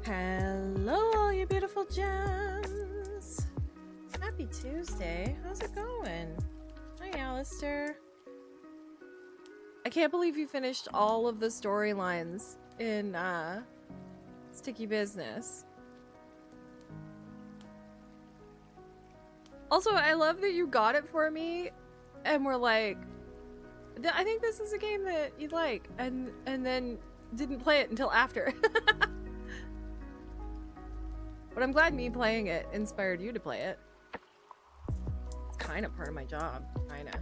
Hello, all you beautiful gems. Happy Tuesday. How's it going? Hi, Alistair. I can't believe you finished all of the storylines in Sticky Business. Also, I love that you got it for me and were like, I think this is a game that you'd like, and then didn't play it until after. But I'm glad me playing it inspired you to play it. It's kind of part of my job, kinda.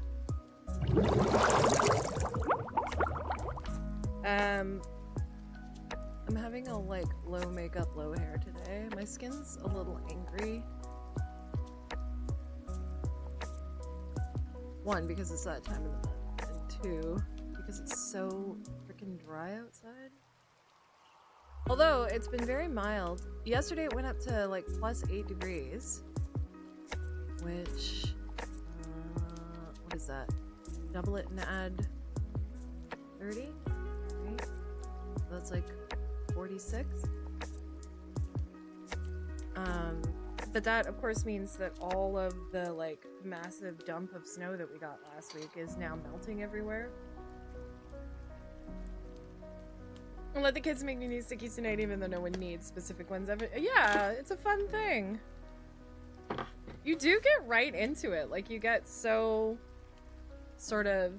I'm having a like low makeup, low hair today. My skin's a little angry. One, because it's that time of the month, and two, because it's so freaking dry outside. Although it's been very mild. Yesterday it went up to like +8 degrees, which what is that? Double it and add 30, right? So that's like 46. But that of course means that all of the like massive dump of snow that we got last week is now melting everywhere. And let the kids make me new stickies tonight, even though no one needs specific ones. Yeah, it's a fun thing. You do get right into it. Like, you get so sort of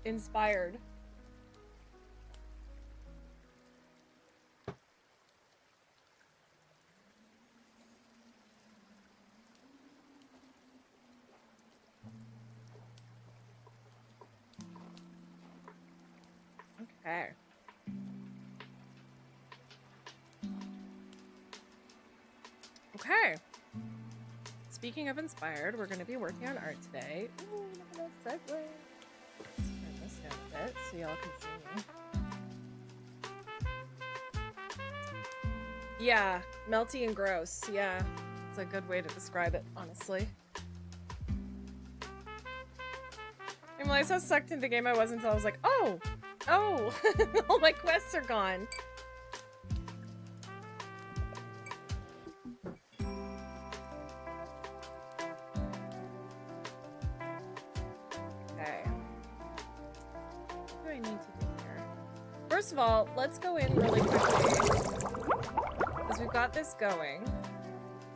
inspired. Okay. Okay. Speaking of inspired, we're going to be working on art today. Ooh, look at that segue. Let's turn this down a bit so y'all can see me. Yeah, melty and gross. Yeah, it's a good way to describe it, honestly. I realized how sucked into the game I was until I was like, oh, all my quests are gone. Okay. What do I need to do here? First of all, let's go in really quickly, because we've got this going.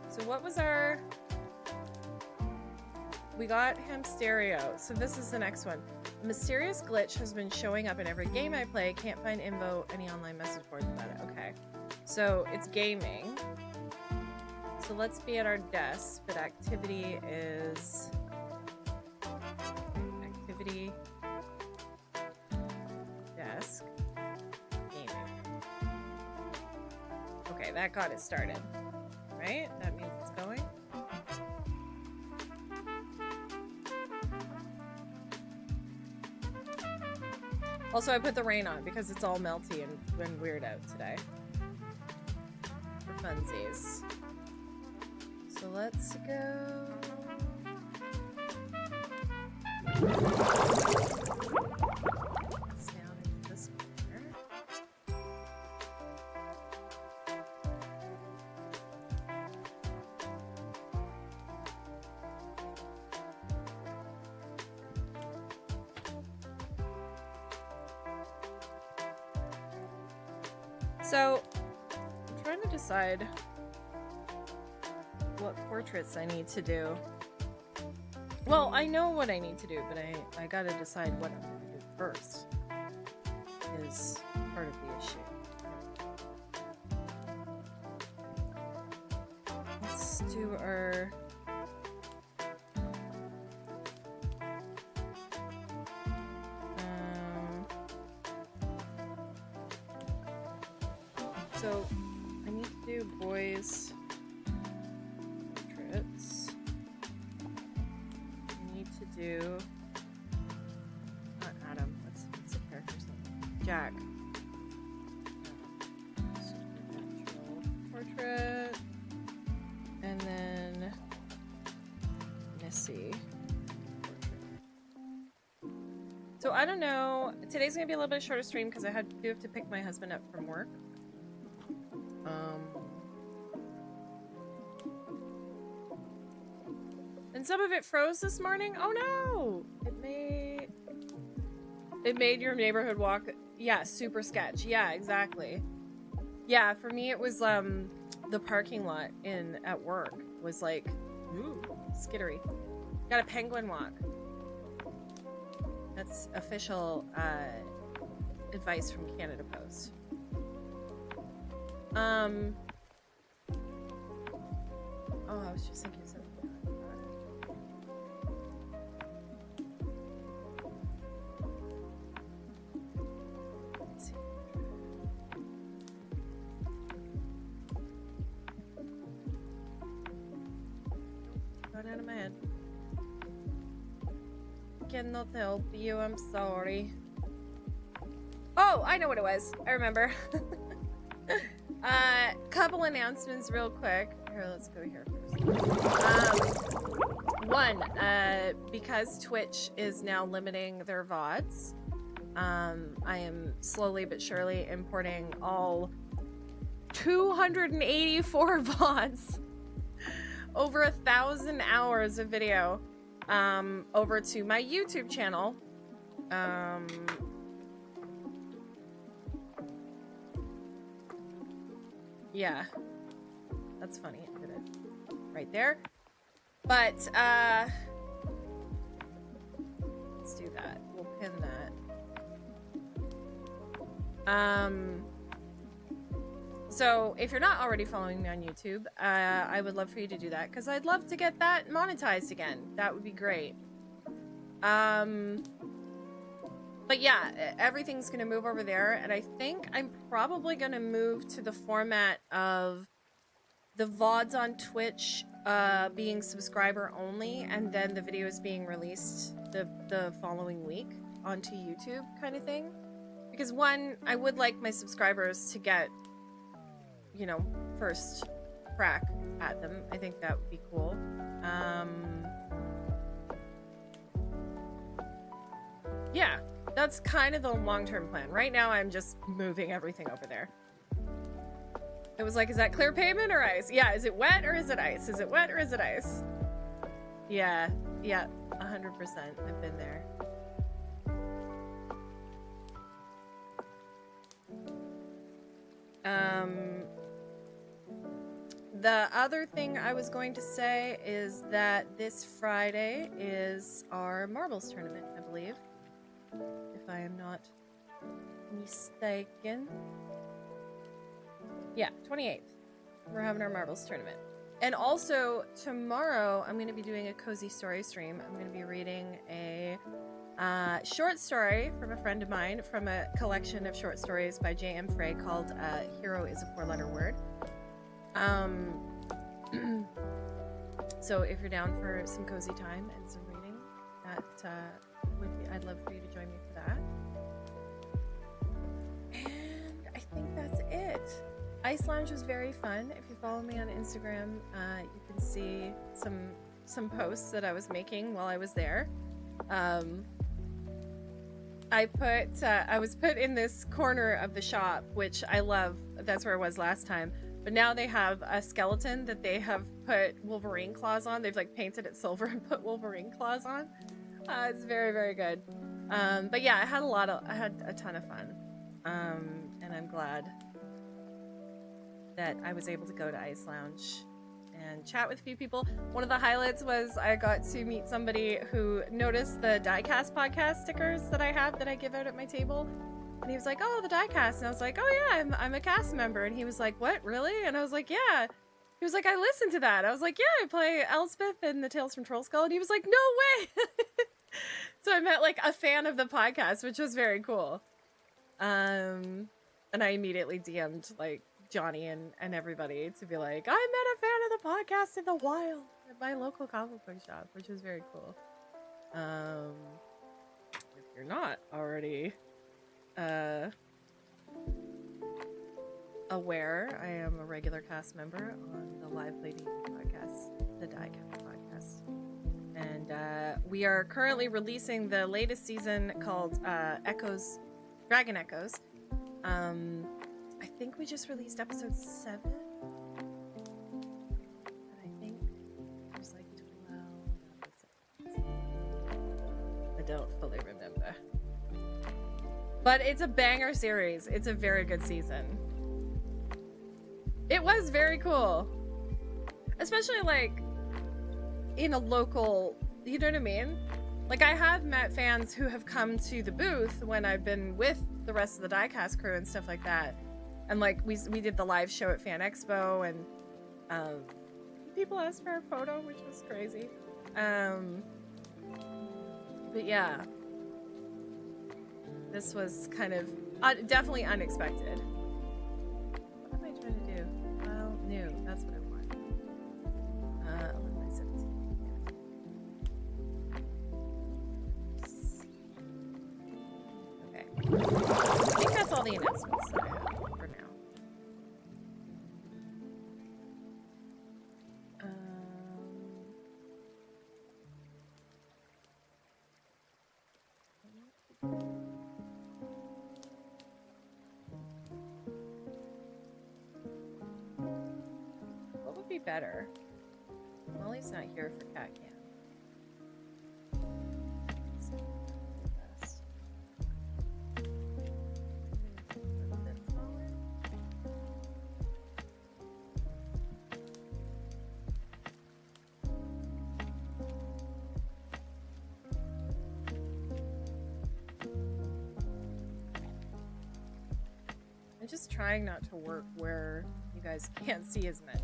So what was our... We got Hamsterio, so this is the next one. A mysterious glitch has been showing up in every game I play. Can't find info, any online message boards about it. Okay, so it's gaming. So let's be at our desk, but activity is... Activity... Desk. Gaming. Okay, that got it started. Right? That means it's going. Also, I put the rain on because it's all melty and weird out today. For funsies. So let's go... It's down into this corner. So, I'm trying to decide what portraits I need to do. Well, I know what I need to do, but I gotta decide what I'm gonna do first. Is part of the issue. Let's do our... So, I need to do boys' portraits. I need to do... Not Adam. What's the character's name? Jack. Natural portrait. And then... Missy. So I don't know. Today's gonna be a little bit shorter stream because I have to pick my husband up from work. And some of it froze this morning. Oh no! It made your neighborhood walk. Yeah, super sketch. Yeah, exactly. Yeah, for me it was the parking lot at work was like, ooh, skittery. Got a penguin walk. That's official advice from Canada Post. Oh, I was just thinking something. Going out of my head. Cannot help you, I'm sorry. Oh, I know what it was. I remember. Couple announcements real quick. Here, let's go here first. One, because Twitch is now limiting their VODs, I am slowly but surely importing all 284 VODs, over 1,000 hours of video, over to my YouTube channel. Yeah, that's funny. I did it right there. But, let's do that. We'll pin that. So if you're not already following me on YouTube, I would love for you to do that because I'd love to get that monetized again. That would be great. But yeah, everything's gonna move over there, and I think I'm probably gonna move to the format of the VODs on Twitch being subscriber only, and then the videos being released the following week onto YouTube kind of thing. Because one, I would like my subscribers to get, you know, first crack at them. I think that would be cool. Yeah, that's kind of the long-term plan. Right now, I'm just moving everything over there. It was like, is that clear pavement or ice? Yeah, is it wet or is it ice? Is it wet or is it ice? Yeah, 100%. I've been there. The other thing I was going to say is that this Friday is our marbles tournament, I believe. If I am not mistaken. Yeah, 28th. We're having our marbles tournament. And also, tomorrow, I'm going to be doing a cozy story stream. I'm going to be reading a short story from a friend of mine from a collection of short stories by J.M. Frey called Hero is a Four-Letter Word. So if you're down for some cozy time and some reading, that I'd love for you to join me for that. And I think that's it. Ice Lounge was very fun. If you follow me on Instagram, you can see some posts that I was making while I was there. I was put in this corner of the shop, which I love. That's where I was last time. But now they have a skeleton that they have put Wolverine claws on. They've like painted it silver and put Wolverine claws on. It's very, very good. But yeah, I had a ton of fun. And I'm glad that I was able to go to Ice Lounge and chat with a few people. One of the highlights was I got to meet somebody who noticed the Diecast podcast stickers that I have that I give out at my table. And he was like, oh, the Diecast. And I was like, oh yeah, I'm a cast member. And he was like, what, really? And I was like, yeah. He was like, I listened to that. I was like, yeah, I play Elspeth in the Tales from Trollskull. And he was like, no way. So I met like a fan of the podcast, which was very cool. And I immediately DM'd like Johnny and everybody to be like, I met a fan of the podcast in the wild at my local comic book shop, which was very cool. If you're not already aware, I am a regular cast member on the Live Lady podcast, the Diecast podcast. And we are currently releasing the latest season called Echoes, Dragon Echoes. I think we just released episode 7. But I think there's like 12 episodes. I don't fully remember. But it's a banger series. It's a very good season. It was very cool. Especially like in a local, you know what I mean? Like I have met fans who have come to the booth when I've been with the rest of the Diecast crew and stuff like that. And like we did the live show at Fan Expo, and people asked for a photo, which was crazy. But yeah, this was kind of definitely unexpected. What am I trying to do? Well, new. That's what I want. 11 by 17. Okay. I think that's all the announcements that I have for now. What would be better? Molly's not here for Cat Camp. I'm just trying not to work where you guys can't see as much.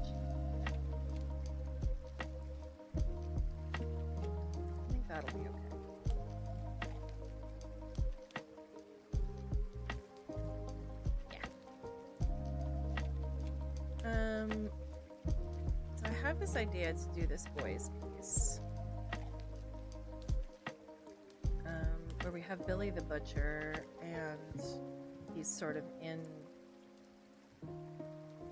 I think that'll be okay. Yeah. So I have this idea to do this boys piece. Where we have Billy the Butcher and he's sort of in,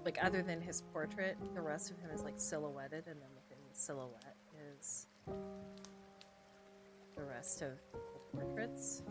like, other than his portrait, the rest of him is like silhouetted, and then within the silhouette is the rest of the portraits.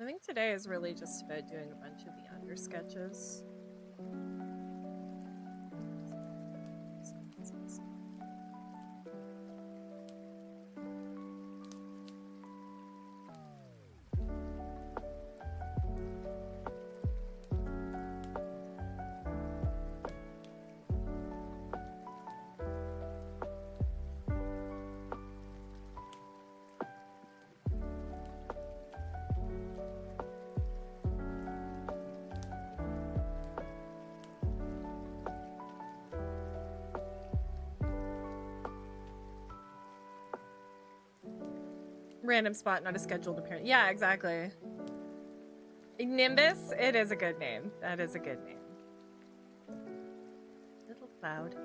I think today is really just about doing a bunch of the under sketches. Random spot, not a scheduled appearance. Yeah, exactly. Nimbus, it is a good name. That is a good name. Little cloud.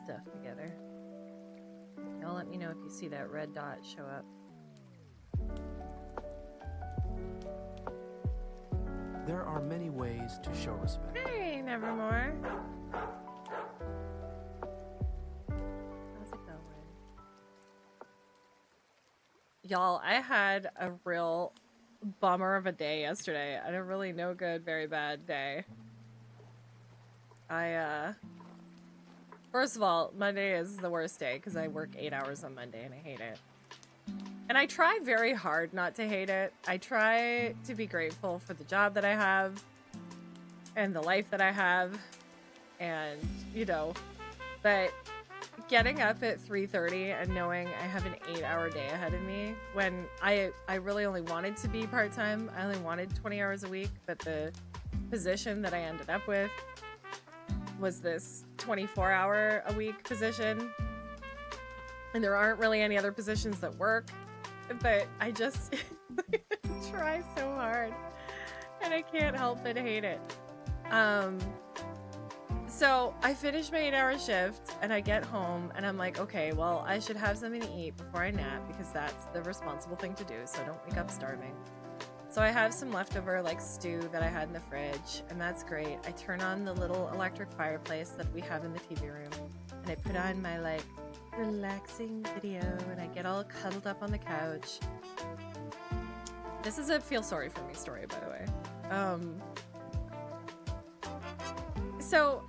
stuff together. Y'all let me know if you see that red dot show up. There are many ways to show respect. Hey, Nevermore. How's it going? Y'all, I had a real bummer of a day yesterday. I had a really no good, very bad day. First of all, Monday is the worst day because I work 8 hours on Monday and I hate it. And I try very hard not to hate it. I try to be grateful for the job that I have and the life that I have. And, you know, but getting up at 3:30 and knowing I have an 8-hour day ahead of me when I really only wanted to be part-time. I only wanted 20 hours a week, but the position that I ended up with was this 24-hour-a-week position. And there aren't really any other positions that work. But I just try so hard and I can't help but hate it. So I finish my 8-hour shift and I get home and I'm like, okay, well, I should have something to eat before I nap because that's the responsible thing to do so I don't wake up starving. So I have some leftover like stew that I had in the fridge and that's great. I turn on the little electric fireplace that we have in the TV room and I put on my like relaxing video and I get all cuddled up on the couch. This is a feel sorry for me story, by the way. So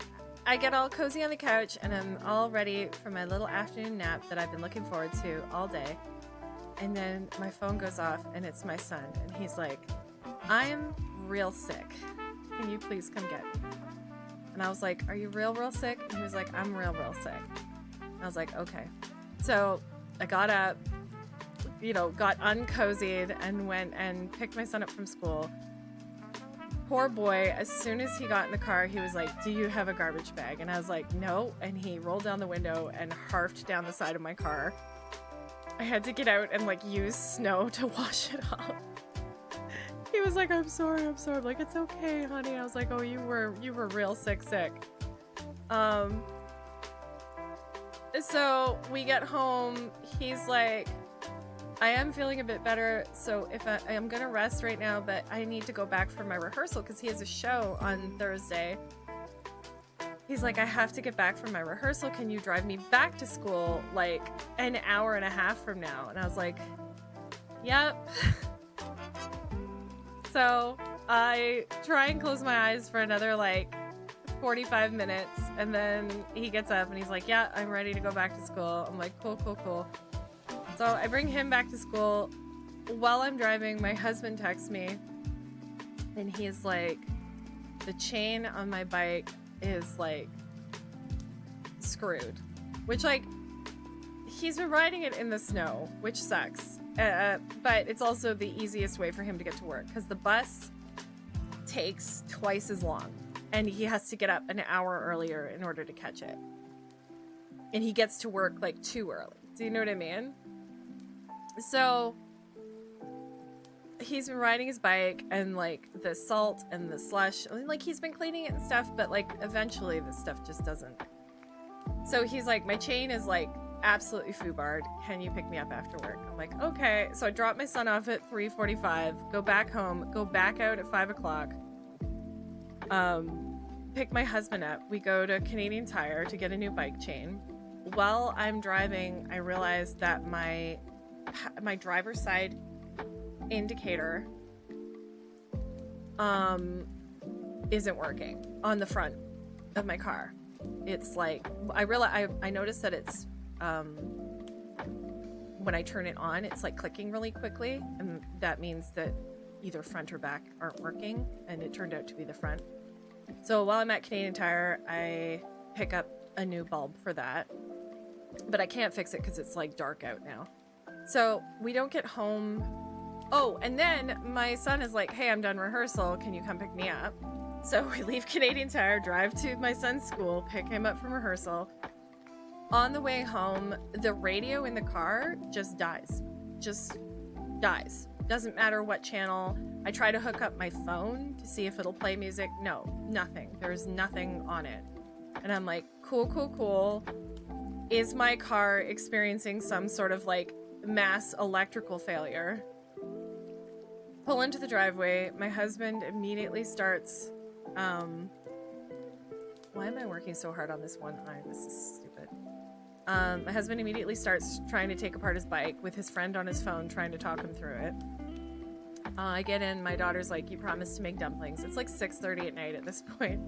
I get all cozy on the couch and I'm all ready for my little afternoon nap that I've been looking forward to all day. And then my phone goes off and it's my son and he's like, I'm real sick. Can you please come get me? And I was like, are you real sick? And he was like, I'm real sick. I was like, okay. So I got up, you know, got uncozied and went and picked my son up from school. Poor boy, as soon as he got in the car, he was like, do you have a garbage bag? And I was like, no. And he rolled down the window and harfed down the side of my car. I had to get out and like use snow to wash it off. He was like, I'm sorry. I'm like, it's okay, honey. I was like, oh, you were real sick. So we get home, he's like, I am feeling a bit better, so if I am gonna rest right now, but I need to go back for my rehearsal because he has a show on Thursday. He's like, I have to get back from my rehearsal. Can you drive me back to school like an hour and a half from now? And I was like, yep. So I try and close my eyes for another like 45 minutes and then he gets up and he's like, yeah, I'm ready to go back to school. I'm like, cool. So I bring him back to school. While I'm driving, my husband texts me and he's like, the chain on my bike is like screwed, which like he's been riding it in the snow, which sucks, but it's also the easiest way for him to get to work because the bus takes twice as long and he has to get up an hour earlier in order to catch it. And he gets to work like too early. Do you know what I mean? So he's been riding his bike and like the salt and the slush, I mean, like he's been cleaning it and stuff, but like eventually this stuff just doesn't. So he's like, my chain is like absolutely foobarred. Can you pick me up after work? I'm like, okay. So I drop my son off at 3:45, go back home, go back out at 5 o'clock. Pick my husband up. We go to Canadian Tire to get a new bike chain. While I'm driving, I realize that my driver's side indicator isn't working on the front of my car. It's like I noticed that it's when I turn it on, it's like clicking really quickly, and that means that either front or back aren't working, and it turned out to be the front. So while I'm at Canadian Tire, I pick up a new bulb for that, but I can't fix it because it's like dark out now. So we don't get home. Oh, and then my son is like, hey, I'm done rehearsal. Can you come pick me up? So we leave Canadian Tire, drive to my son's school, pick him up from rehearsal. On the way home, the radio in the car just dies. Doesn't matter what channel. I try to hook up my phone to see if it'll play music. No, nothing. There's nothing on it. And I'm like, cool. is my car experiencing some sort of like mass electrical failure. Pull into the driveway. My husband immediately starts, why am I working so hard on this one eye? This is stupid. My husband immediately starts trying to take apart his bike with his friend on his phone, trying to talk him through it. I get in, my daughter's like, you promised to make dumplings. It's like 6:30 at night at this point.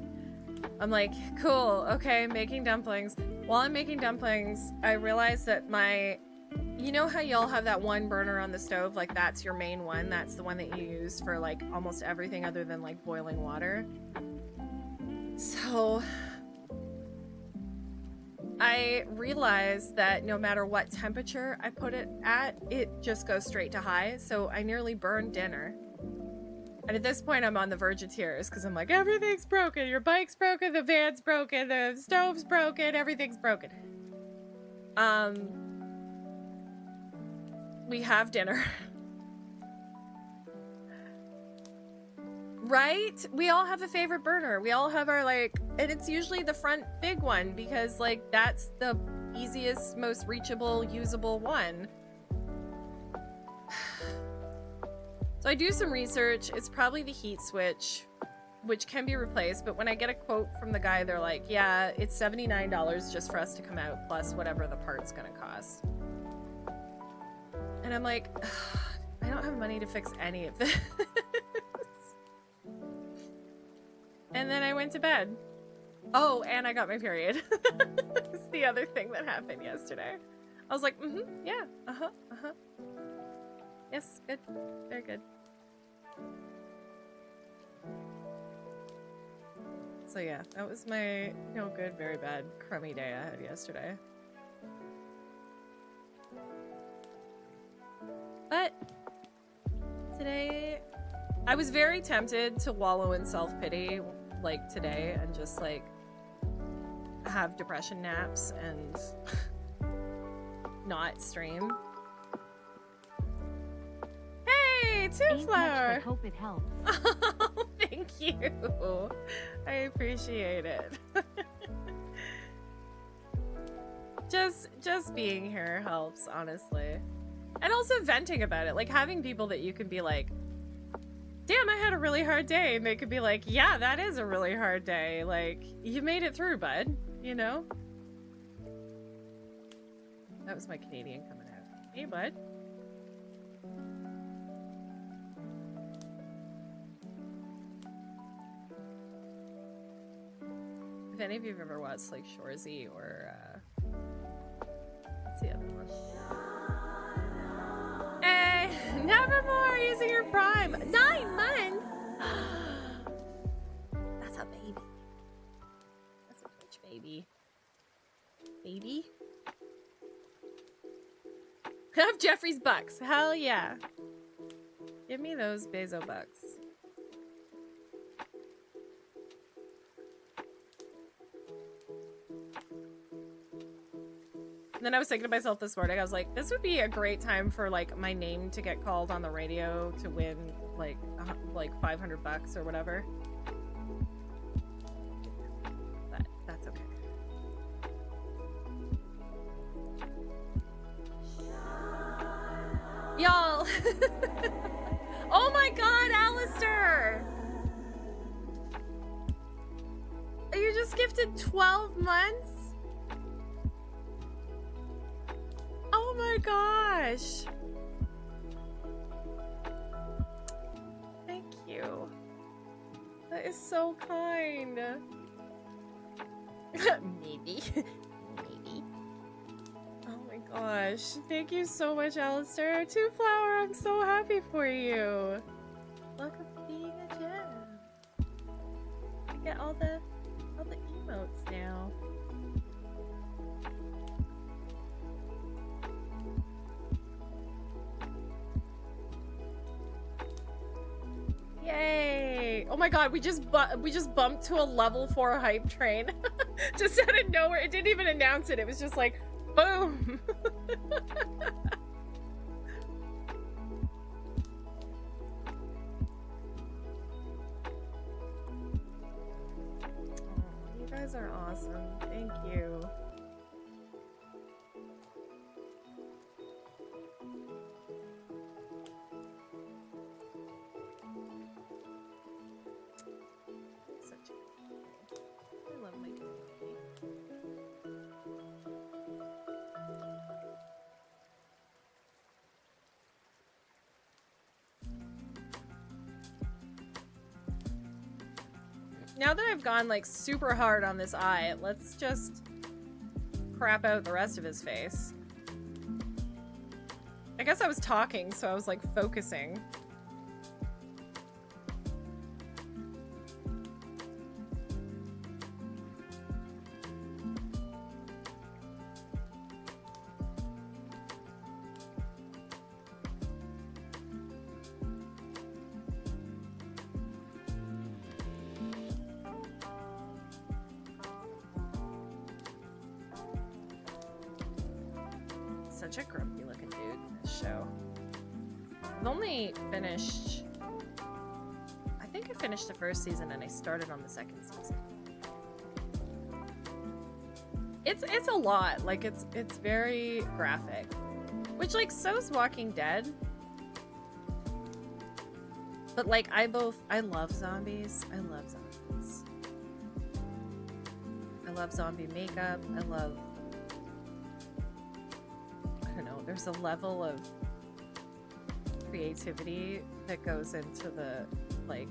I'm like, cool, okay, making dumplings. While I'm making dumplings, I realize that you know how y'all have that one burner on the stove? Like, that's your main one. That's the one that you use for, like, almost everything other than, like, boiling water. So I realized that no matter what temperature I put it at, it just goes straight to high. So I nearly burned dinner. And at this point, I'm on the verge of tears because I'm like, everything's broken. Your bike's broken, the van's broken, the stove's broken, everything's broken. We have dinner. Right? We all have a favorite burner. We all have our, like, and it's usually the front big one because, like, that's the easiest, most reachable, usable one. So I do some research. It's probably the heat switch, which can be replaced. But when I get a quote from the guy, they're like, yeah, it's $79 just for us to come out, plus whatever the part's gonna cost. And I'm like, I don't have money to fix any of this. And then I went to bed. Oh, and I got my period. It's the other thing that happened yesterday. I was like, yeah, Yes, good, very good. So yeah, that was my no good, very bad, crummy day I had yesterday. But today, I was very tempted to wallow in self-pity, like today, and just like have depression naps and not stream. Hey, Tooflower! I hope it helps. Oh, thank you. I appreciate it. Just being here helps, honestly. And also venting about it, like having people that you can be like, damn, I had a really hard day, and they could be like, yeah, that is a really hard day, like, you made it through, bud, you know? That was my Canadian coming out. Hey, bud. If any of you have ever watched, like, Shoresy or, what's the other one? Hey, Nevermore using your Prime. 9 months? That's a baby. That's a Twitch baby. Baby? Have Jeffrey's bucks. Hell yeah. Give me those Bezo bucks. And then I was thinking to myself this morning, I was like, this would be a great time for, like, my name to get called on the radio to win, like 500 bucks or whatever. But that's okay. Y'all! Oh my god, Alistair! You just gifted 12 months? Oh my gosh. Thank you. That is so kind. Maybe. Maybe. Oh my gosh. Thank you so much, Alistair. Tooflower, I'm so happy for you. Welcome to being a gem. You get all the emotes now. Yay! Oh my god, we just bumped to a level 4 hype train. Just out of nowhere. It didn't even announce it. It was just like, boom! Oh, you guys are awesome. Thank you. Now that I've gone like super hard on this eye, let's just crap out the rest of his face. I guess I was talking, so I was like focusing. Such a grumpy looking dude in this show. I've only finished... I think I finished the first season and I started on the second season. It's a lot. Like, it's very graphic. Which, like, so's Walking Dead. But, like, I love zombies. I love zombies. I love zombie makeup. I love... I don't know, there's a level of creativity that goes into the, like,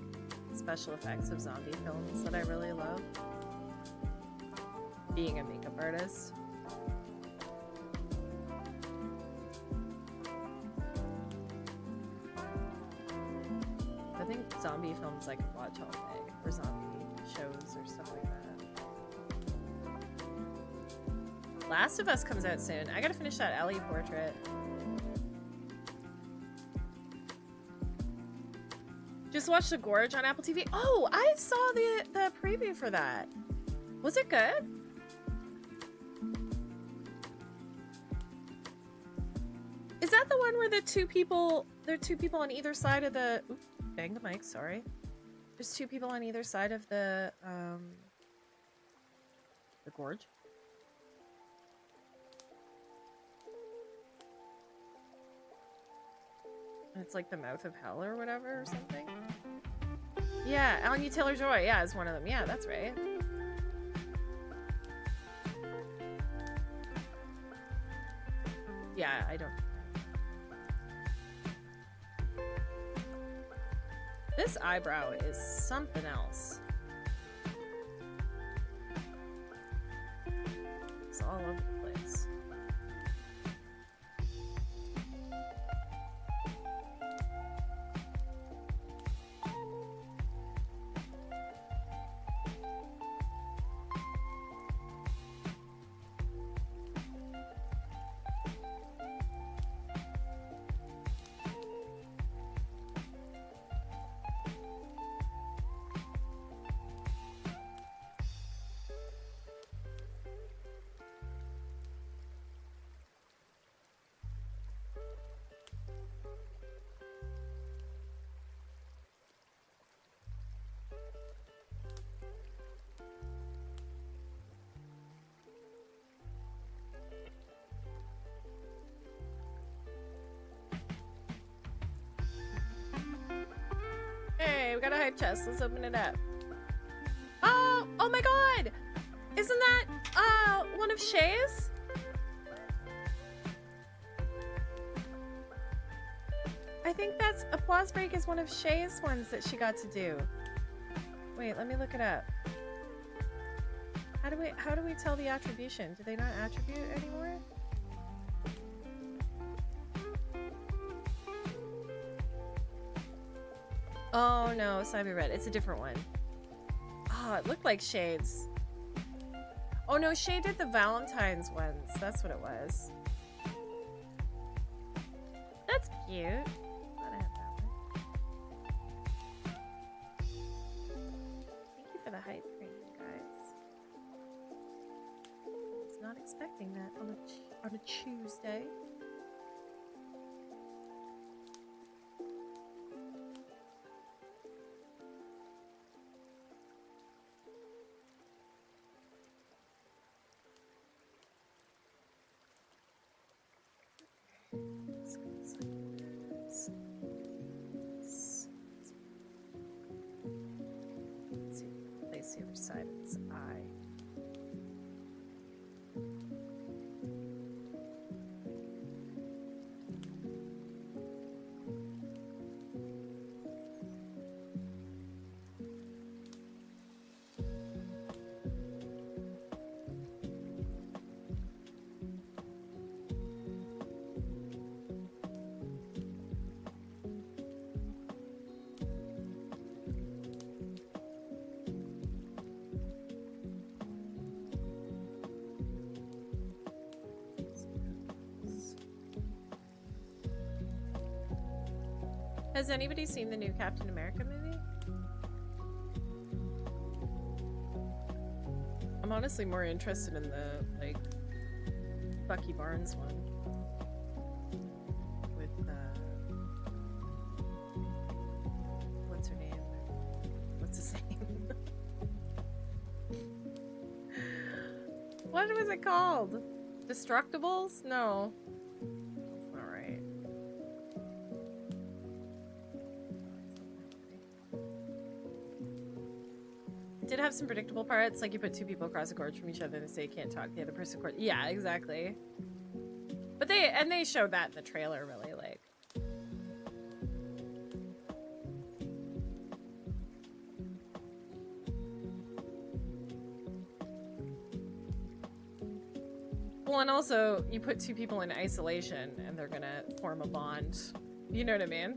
special effects of zombie films that I really love. Being a makeup artist. I think zombie films I could watch all day, or zombie shows or stuff like that. Last of Us comes out soon. I gotta finish that Ellie portrait. Just watched The Gorge on Apple TV. Oh, I saw the preview for that. Was it good? Is that the one where there are two people on either side of the... Oops, bang the mic, sorry. There's two people on either side of the gorge? And it's like the mouth of hell or whatever or something? Yeah, Anya Taylor-Joy, yeah, is one of them. Yeah, that's right. Yeah, I don't... This eyebrow is something else. It's all over the place. Hey, we got a hype chest. Let's open it up. Oh, oh my god! Isn't that, one of Shay's? I think that's, Applause Break is one of Shay's ones that she got to do. Wait, let me look it up. How do we tell the attribution? Do they not attribute anymore? Oh no, Cyber Red. It's a different one. Oh, it looked like Shades. Oh no, Shay did the Valentine's ones. That's what it was. That's cute. Glad I have that one. Thank you for the hype train, guys. I was not expecting that on a Tuesday. Place the other side of its eye. Has anybody seen the new Captain America movie? I'm honestly more interested in the, like, Bucky Barnes one. With, what's her name? What's his name? What was it called? Destructibles? No. That's not right. It did have some predictable parts, like you put two people across a gorge from each other and they say you can't talk, the other person yeah, exactly. But they showed that in the trailer, really, like. Well, and also, you put two people in isolation and they're gonna form a bond. You know what I mean?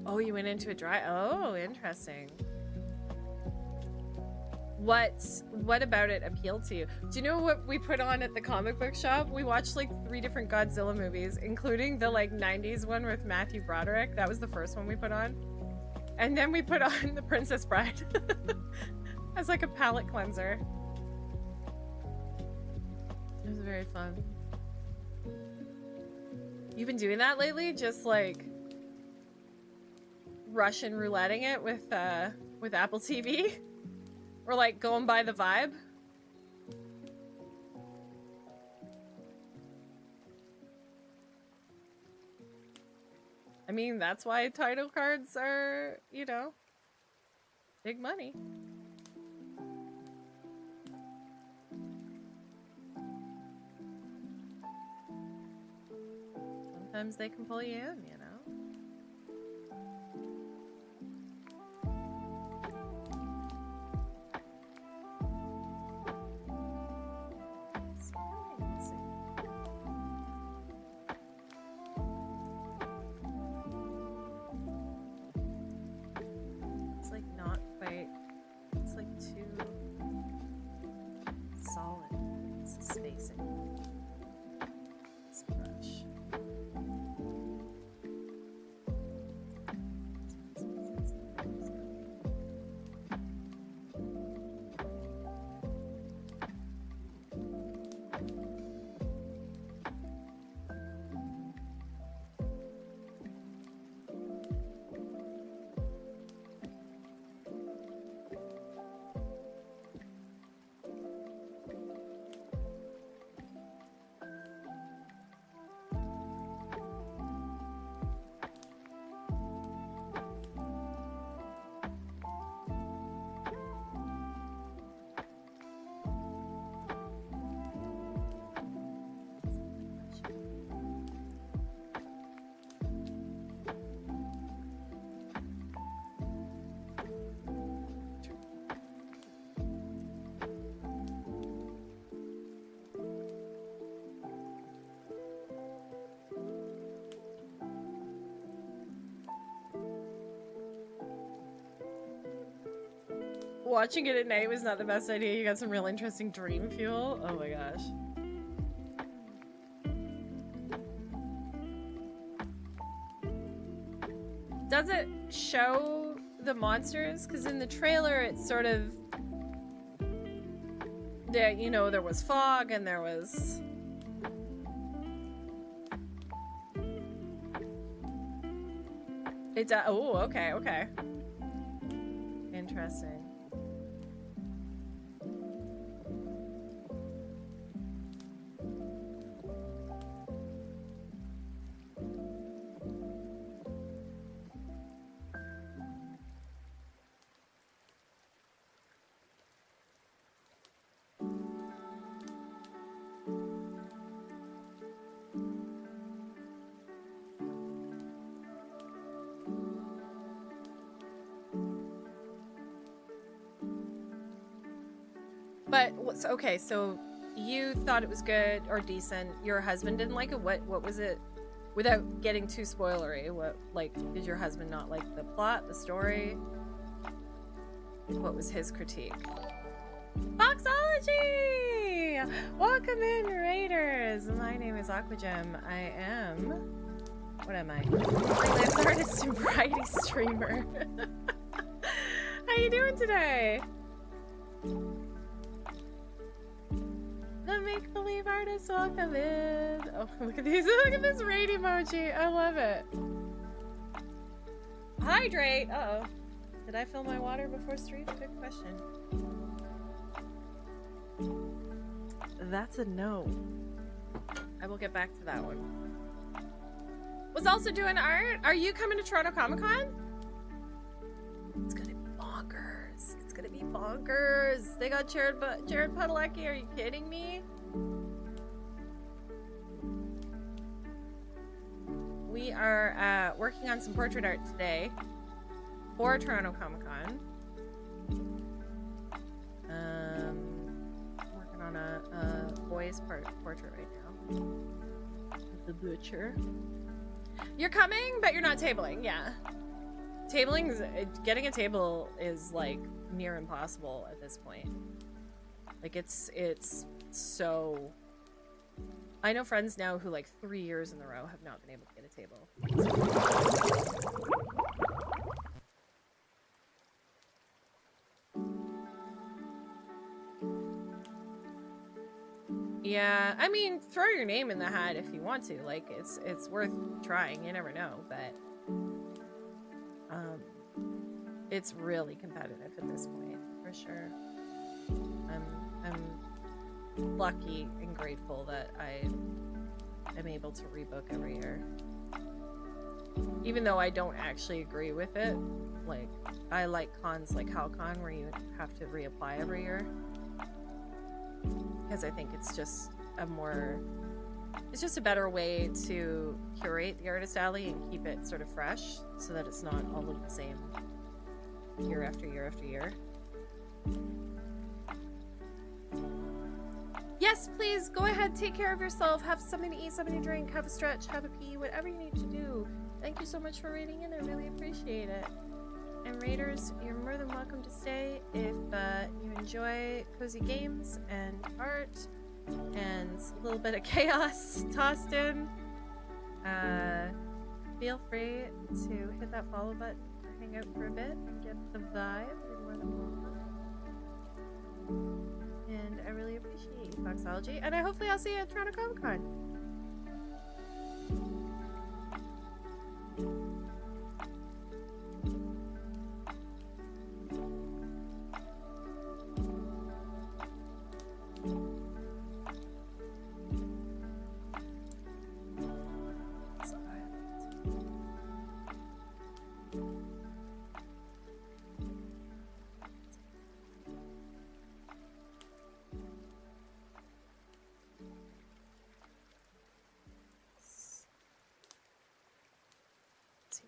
Oh, you went into a dry... Oh, interesting. What about it appealed to you? Do you know what we put on at the comic book shop? We watched like 3 different Godzilla movies, including the like 90s one with Matthew Broderick. That was the first one we put on. And then we put on The Princess Bride as like a palate cleanser. It was very fun. You've been doing that lately? Just like Russian rouletting it with Apple TV? Or like going by the vibe? I mean, that's why title cards are, you know, big money. Sometimes they can pull you in, you know? It's like not quite, it's like too solid. It's the spacing. This brush. Watching it at night was not the best idea. You got some real interesting dream fuel. Oh my gosh. Does it show the monsters? Because in the trailer, it's sort of... you know, there was fog and there was... It does... Oh, okay, okay. Interesting. But okay, so you thought it was good or decent. Your husband didn't like it. What was it? Without getting too spoilery, what, like, did your husband not like the plot, the story? What was his critique? Boxology! Welcome in, Raiders! My name is Aquagem. I am... What am I? Freelance artist and variety streamer. How you doing today? The make-believe artist, welcome in. Oh, look at these. Look at this raid emoji. I love it. Hydrate. Uh-oh. Did I fill my water before stream? Good question. That's a no. I will get back to that one. Was also doing art. Are you coming to Toronto Comic Con? It's gonna be bonkers. It's gonna be bonkers. They got Jared Padalecki. Are you kidding me? We are working on some portrait art today for Toronto Comic Con. Working on a boy's portrait right now. The Butcher. You're coming, but you're not tabling. Yeah. Getting a table is like near impossible at this point. Like it's so... I know friends now who like 3 years in a row have not been able to get a table. Yeah, I mean, throw your name in the hat if you want to. Like, it's worth trying. You never know, but it's really competitive at this point, for sure. I'm lucky and grateful that I am able to rebook every year. Even though I don't actually agree with it. Like, I like cons like HowlCon where you have to reapply every year. Because I think it's just a better way to curate the artist alley and keep it sort of fresh so that it's not all look the same year after year after year. Yes, please go ahead, take care of yourself, have something to eat, something to drink, have a stretch, have a pee, whatever you need to do. Thank you so much for raiding in, I really appreciate it. And Raiders, you're more than welcome to stay if you enjoy cozy games and art and a little bit of chaos tossed in. Feel free to hit that follow button, hang out for a bit, and get the vibe. You're more than welcome. And I really appreciate you, Foxology. And hopefully I'll see you at Toronto Comic Con.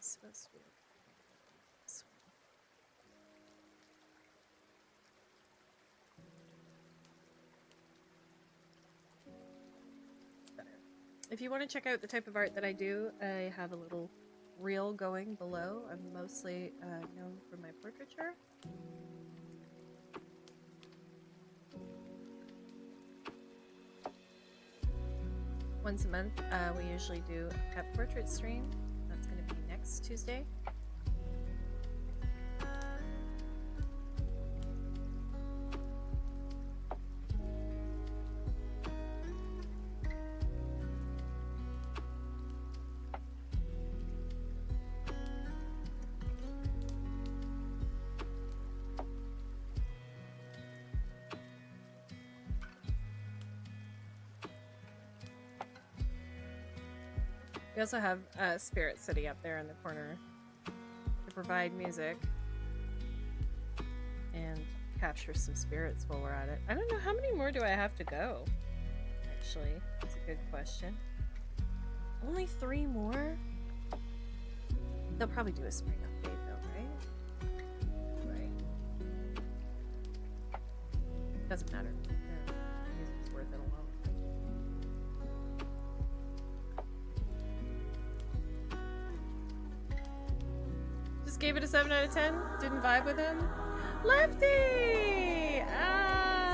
Supposed to be this one. Better. If you want to check out the type of art that I do, I have a little reel going below. I'm mostly known for my portraiture. Once a month, we usually do a pet portrait stream. Next Tuesday. We also have Spirit City up there in the corner to provide music and capture some spirits while we're at it. I don't know, how many more do I have to go? Actually, that's a good question. Only 3 more? They'll probably do a spring update though, right? Right. Doesn't matter. The music's worth it alone. Gave it a 7 out of 10. Didn't vibe with him. Lefty! Ah!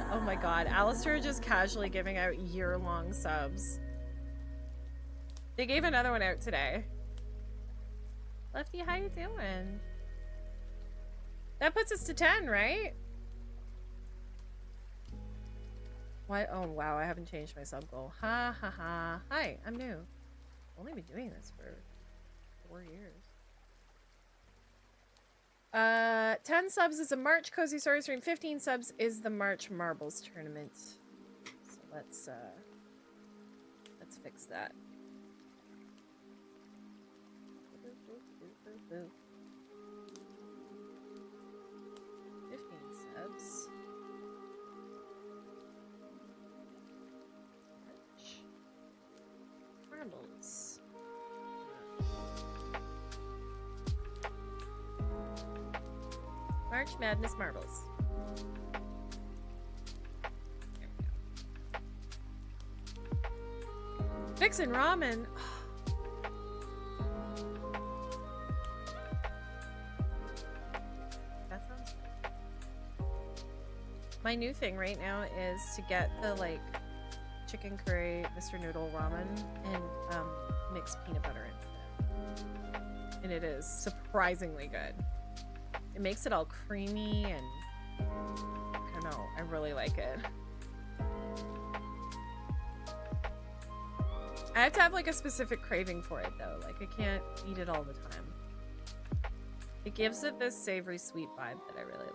Oh my god, Alistair just casually giving out year-long subs. They gave another one out today. Lefty, how you doing? That puts us to 10, right? Why? Oh wow, I haven't changed my sub goal. Ha ha ha. Hi, I'm new. I've only been doing this for 4 years. 10 subs is a March Cozy Story stream. 15 subs is the March Marbles tournament. So let's fix that. 15 subs. March Marbles. March Madness Marbles. There we go. Fixin' ramen. That sounds good. My new thing right now is to get the like chicken curry Mr. Noodle ramen and mix peanut butter into it. And it is surprisingly good. It makes it all creamy and I don't know, I really like it. I have to have like a specific craving for it though, like I can't eat it all the time. It gives it this savory sweet vibe that I really like.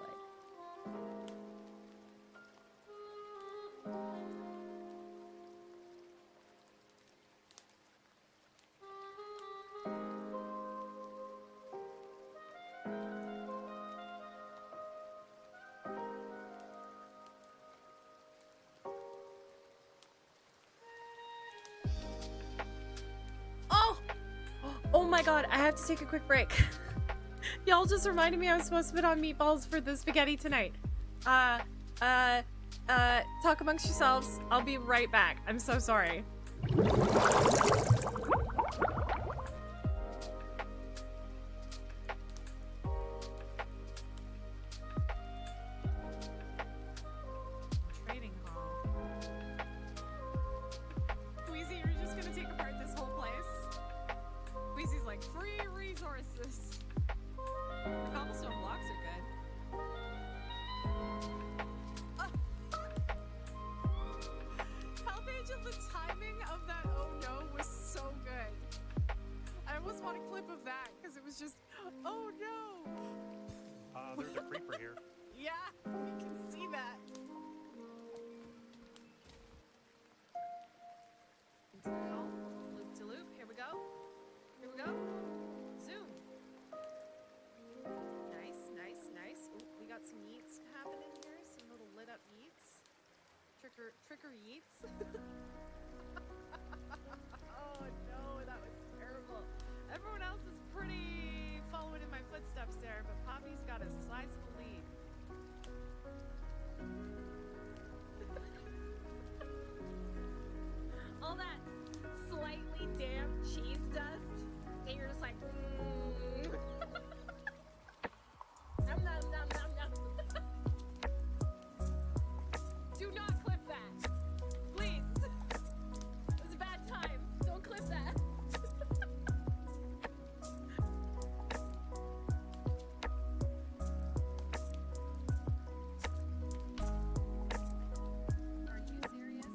Oh my god, I have to take a quick break. Y'all just reminded me I was supposed to put on meatballs for the spaghetti tonight. Talk amongst yourselves. I'll be right back. I'm so sorry. Trading hall. Queasy, you're just gonna take apart this whole place? Queasy's like, free resources. The cobblestone blocks are good. Palpage, the timing of that oh no was so good. I almost want a clip of that because it was just, oh no. There's a creeper here. Yeah, we can see that. Loop to loop. Here we go. Here we go. Zoom. Nice, nice, nice. Ooh, we got some yeets happening here. Some little lit up yeets. Tricker yeets. Oh no, that was terrible. Everyone else is pretty following in my footsteps there, but Poppy's got a sizable lead. All that slightly damp cheese dust, and you're just like, nom nom nom nom nom. Do not clip that, please. It was a bad time. Don't clip that. Are you serious?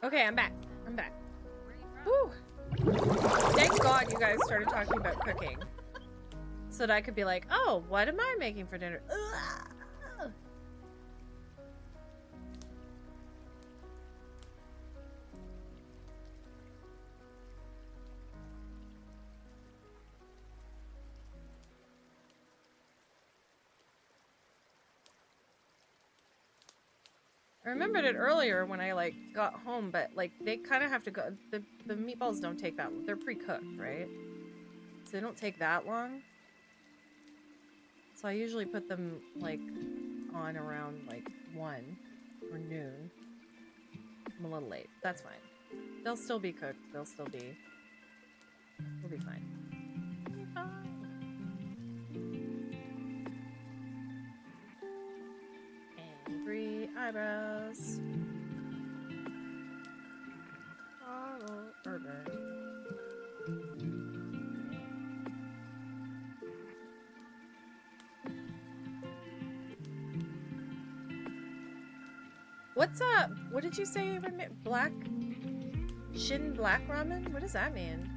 Okay, I'm back. I'm back. Woo! Thank God you guys started talking about cooking. So that I could be like, oh, what am I making for dinner? Ugh. I remembered it earlier when I like got home, but like they kind of have to go. The meatballs don't take that. They're pre-cooked, right? So they don't take that long. So I usually put them like on around like 1 or noon. I'm a little late. That's fine. They'll still be cooked. They'll still be. We'll be fine. Angry eyebrows. Carl Urban. What's up? What did you say? Black? Shin black ramen? What does that mean?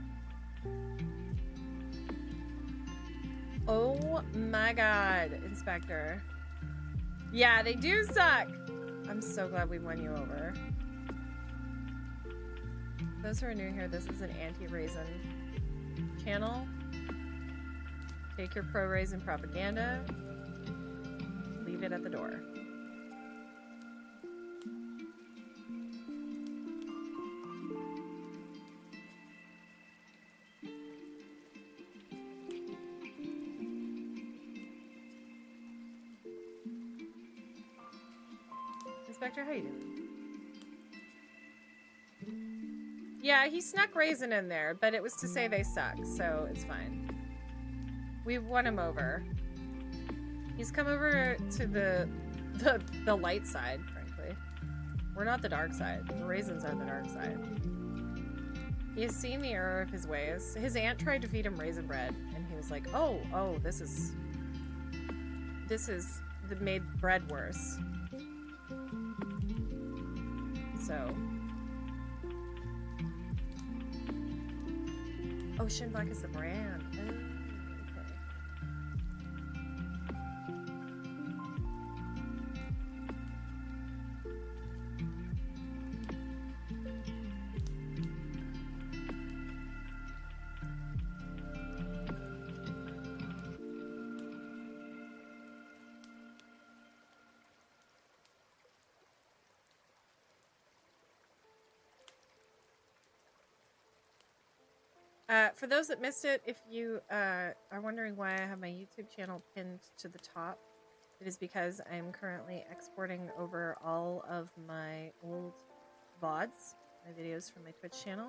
Oh my god, Inspector. Yeah, they do suck! I'm so glad we won you over. Those who are new here, this is an anti-raisin channel. Take your pro-raisin propaganda. Leave it at the door. Inspector, how you doing? Yeah, he snuck raisin in there, but it was to say they suck, so it's fine. We've won him over. He's come over to the light side, frankly. We're not the dark side. The raisins are the dark side. He has seen the error of his ways. His aunt tried to feed him raisin bread, and he was like, oh, this is made bread worse. So. Oh, Shin Black is the brand. Oh, okay. For those that missed it, if you are wondering why I have my YouTube channel pinned to the top, it is because I'm currently exporting over all of my old VODs, my videos from my Twitch channel,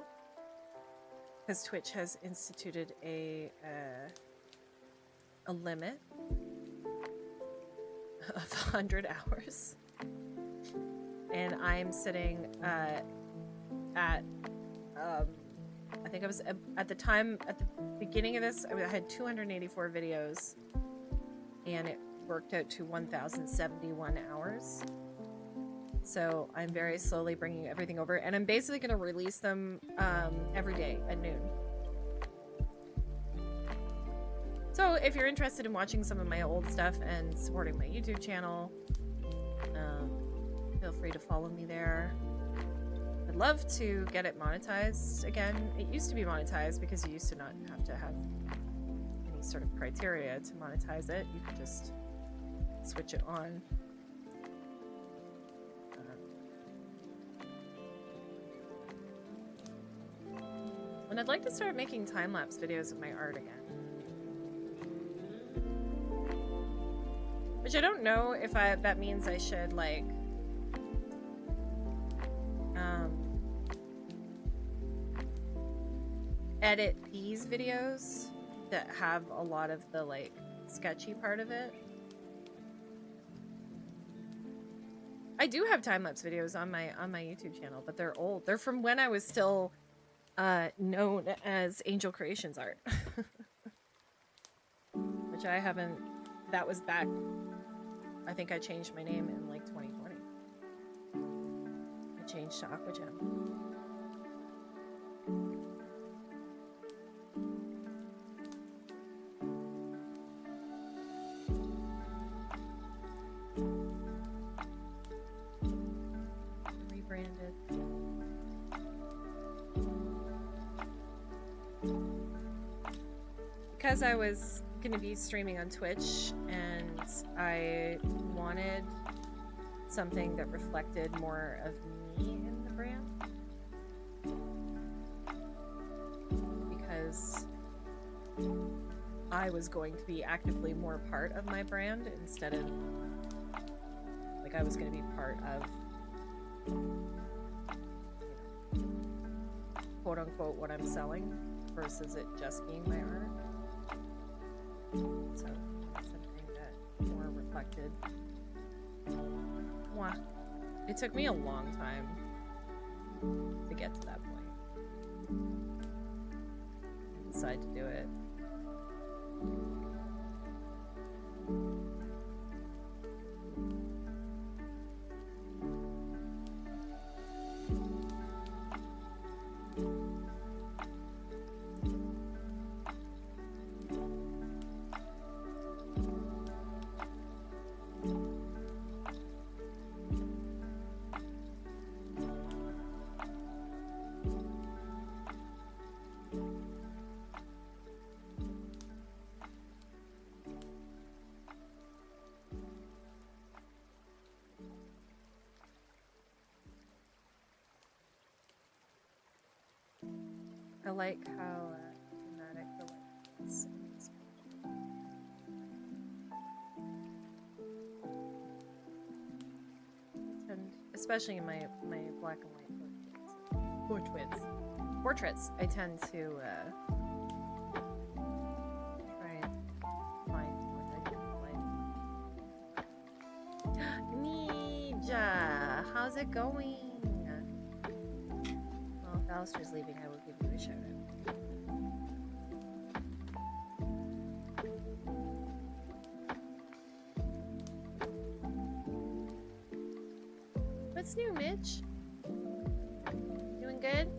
because Twitch has instituted a limit of 100 hours, and I'm sitting at I think I was at the beginning of this, I had 284 videos, and it worked out to 1,071 hours. So I'm very slowly bringing everything over, and I'm basically going to release them every day at noon. So if you're interested in watching some of my old stuff and supporting my YouTube channel, feel free to follow me there. I'd love to get it monetized again. It used to be monetized because you used to not have to have any sort of criteria to monetize it. You could just switch it on. And I'd like to start making time-lapse videos of my art again. Which I don't know if that means I should, like, edit these videos that have a lot of the, like, sketchy part of it. I do have time-lapse videos on my YouTube channel, but they're old. They're from when I was still known as Angel Creations Art. Which I haven't... That was back... I think I changed my name in, like, 2020. I change to Aqua Gem. Rebranded. Because I was going to be streaming on Twitch and I wanted something that reflected more of me in the brand, because I was going to be actively more part of my brand instead of like I was going to be part of, you know, quote unquote what I'm selling versus it just being my art. So something that more reflected. Mwah. It took me a long time to get to that point. I decided to do it. I like how dramatic the light is in this picture. I tend, especially in my black and white portraits, I tend to try and find more light. Ninja, how's it going? Well, if Alistair's leaving, I will give you a shout out. What's new, Mitch? Doing good?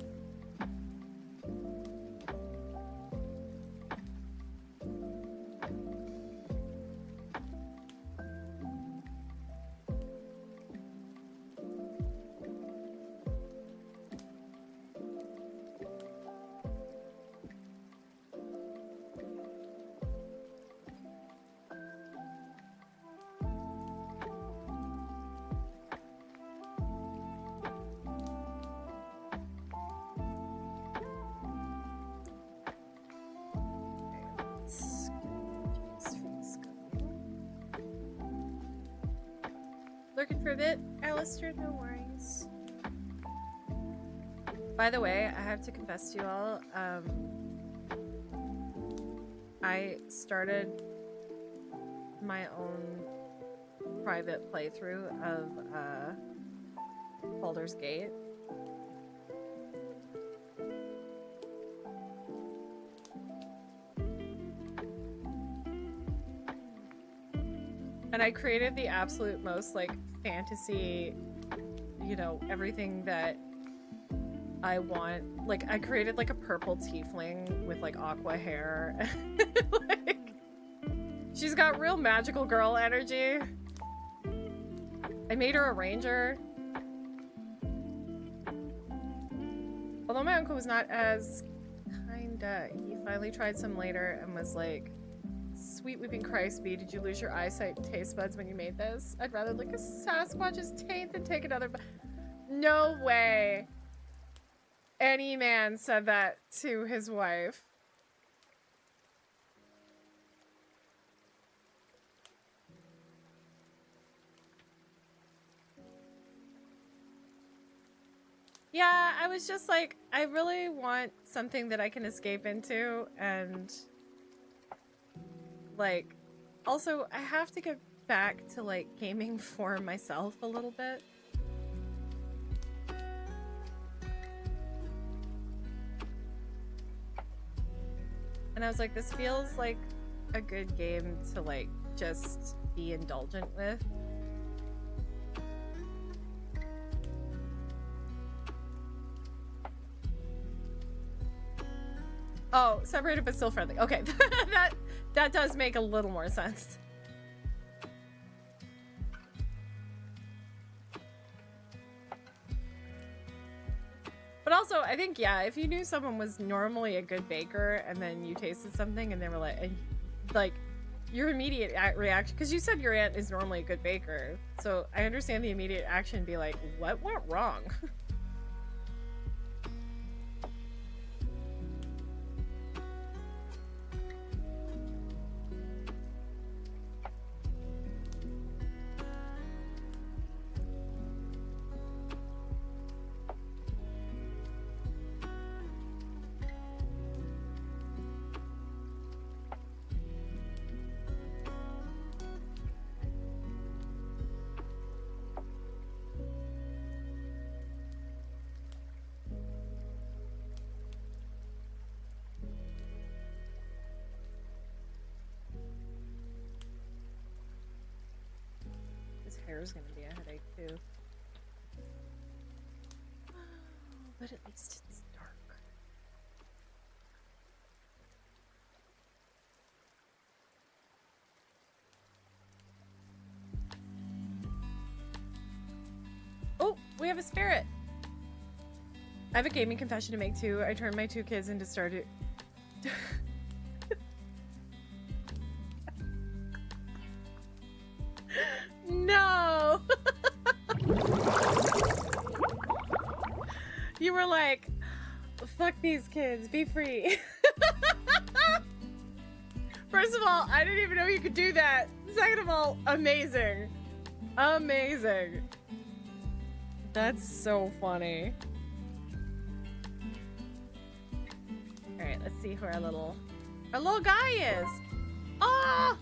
Lurking for a bit, Alistair, no worries. By the way, I have to confess to you all, I started my own private playthrough of Baldur's Gate. And I created the absolute most, like, fantasy, you know, everything that I want. Like, I created, like, a purple tiefling with, like, aqua hair. Like, she's got real magical girl energy. I made her a ranger. Although my uncle was not as kinda. He finally tried some later and was like, sweet weeping Christ, B, did you lose your eyesight and taste buds when you made this? I'd rather lick a Sasquatch's taint than take another No way. Any man said that to his wife. Yeah, I was just like, I really want something that I can escape into, and like, also, I have to get back to, like, gaming for myself a little bit. And I was like, this feels like a good game to, like, just be indulgent with. Oh, separated but still friendly. Okay, that does make a little more sense. But also, I think, yeah, if you knew someone was normally a good baker and then you tasted something and they were like, your immediate reaction, because you said your aunt is normally a good baker, so I understand the immediate action be like, what went wrong? Hair's gonna be a headache too. But at least it's dark. Oh, we have a spirit. I have a gaming confession to make too. I turned my 2 kids into Stardew. No! You were like, fuck these kids, be free. First of all, I didn't even know you could do that. Second of all, amazing. Amazing. That's so funny. Alright, let's see who our little guy is. Oh!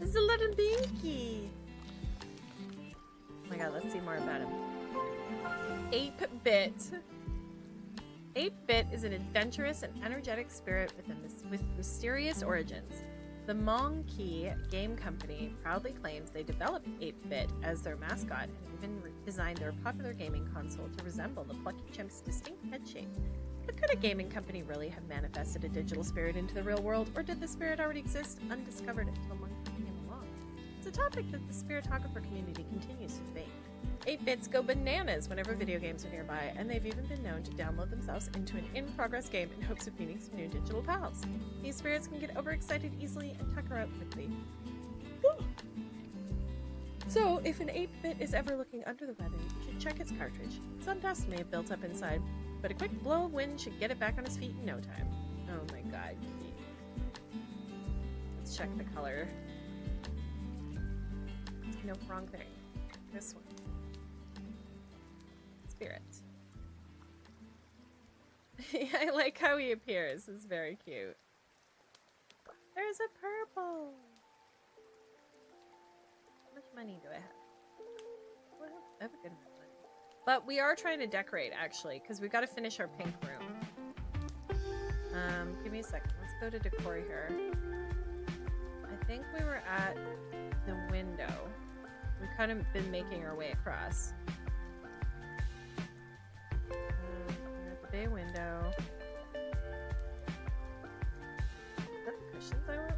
It's a little binky. Oh my god, let's see more about him. 8-Bit. 8-Bit is an adventurous and energetic spirit with mysterious origins. The Monkey Game Company proudly claims they developed 8-Bit as their mascot and even designed their popular gaming console to resemble the Plucky Chimp's distinct head shape. But could a gaming company really have manifested a digital spirit into the real world, or did the spirit already exist undiscovered until Monkey came along? It's a topic that the Spiritographer community continues to debate. 8-Bits go bananas whenever video games are nearby, and they've even been known to download themselves into an in-progress game in hopes of meeting some new digital pals. These spirits can get overexcited easily and tucker out quickly. So, if an 8-Bit is ever looking under the weather, you should check its cartridge. Some dust may have built up inside, but a quick blow of wind should get it back on its feet in no time. Oh my god, let's check the color. No, wrong thing. This one. Spirit. I like how he appears. It's very cute. There's a purple. How much money do I have? Well, I have a good amount of money. But we are trying to decorate, actually, because we got to finish our pink room. Give me a second. Let's go to decor here. I think we were at the window. We've kind of been making our way across. We're at the bay window. Is that the cushions I want?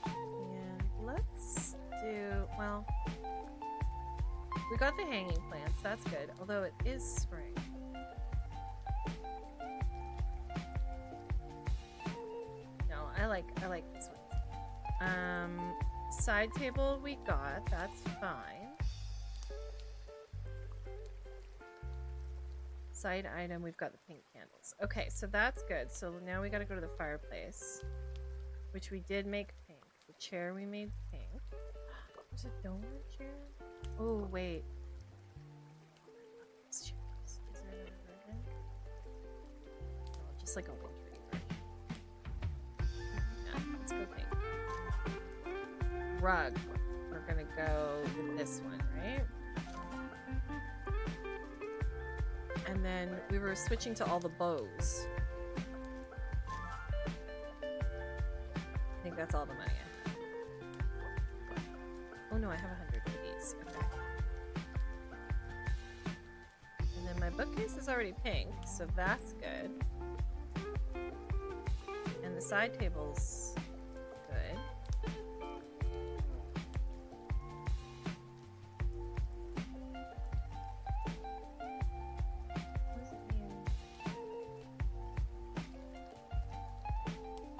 And let's do, well, we got the hanging plants, that's good, although it is spring. I like this one. Side table we got, that's fine. Side item, we've got the pink candles. Okay, so that's good. So now we gotta go to the fireplace, which we did make pink. The chair we made pink. There's a donut chair? Oh, wait. This chair is there another version? No, just like a wintry version. Yeah, let's go pink. Rug. We're gonna go with this one, right? And then we were switching to all the bows. I think that's all the money I have. Oh no, I have 100 of these. Okay. And then my bookcase is already pink, so that's good. And the side table's good. What does it mean?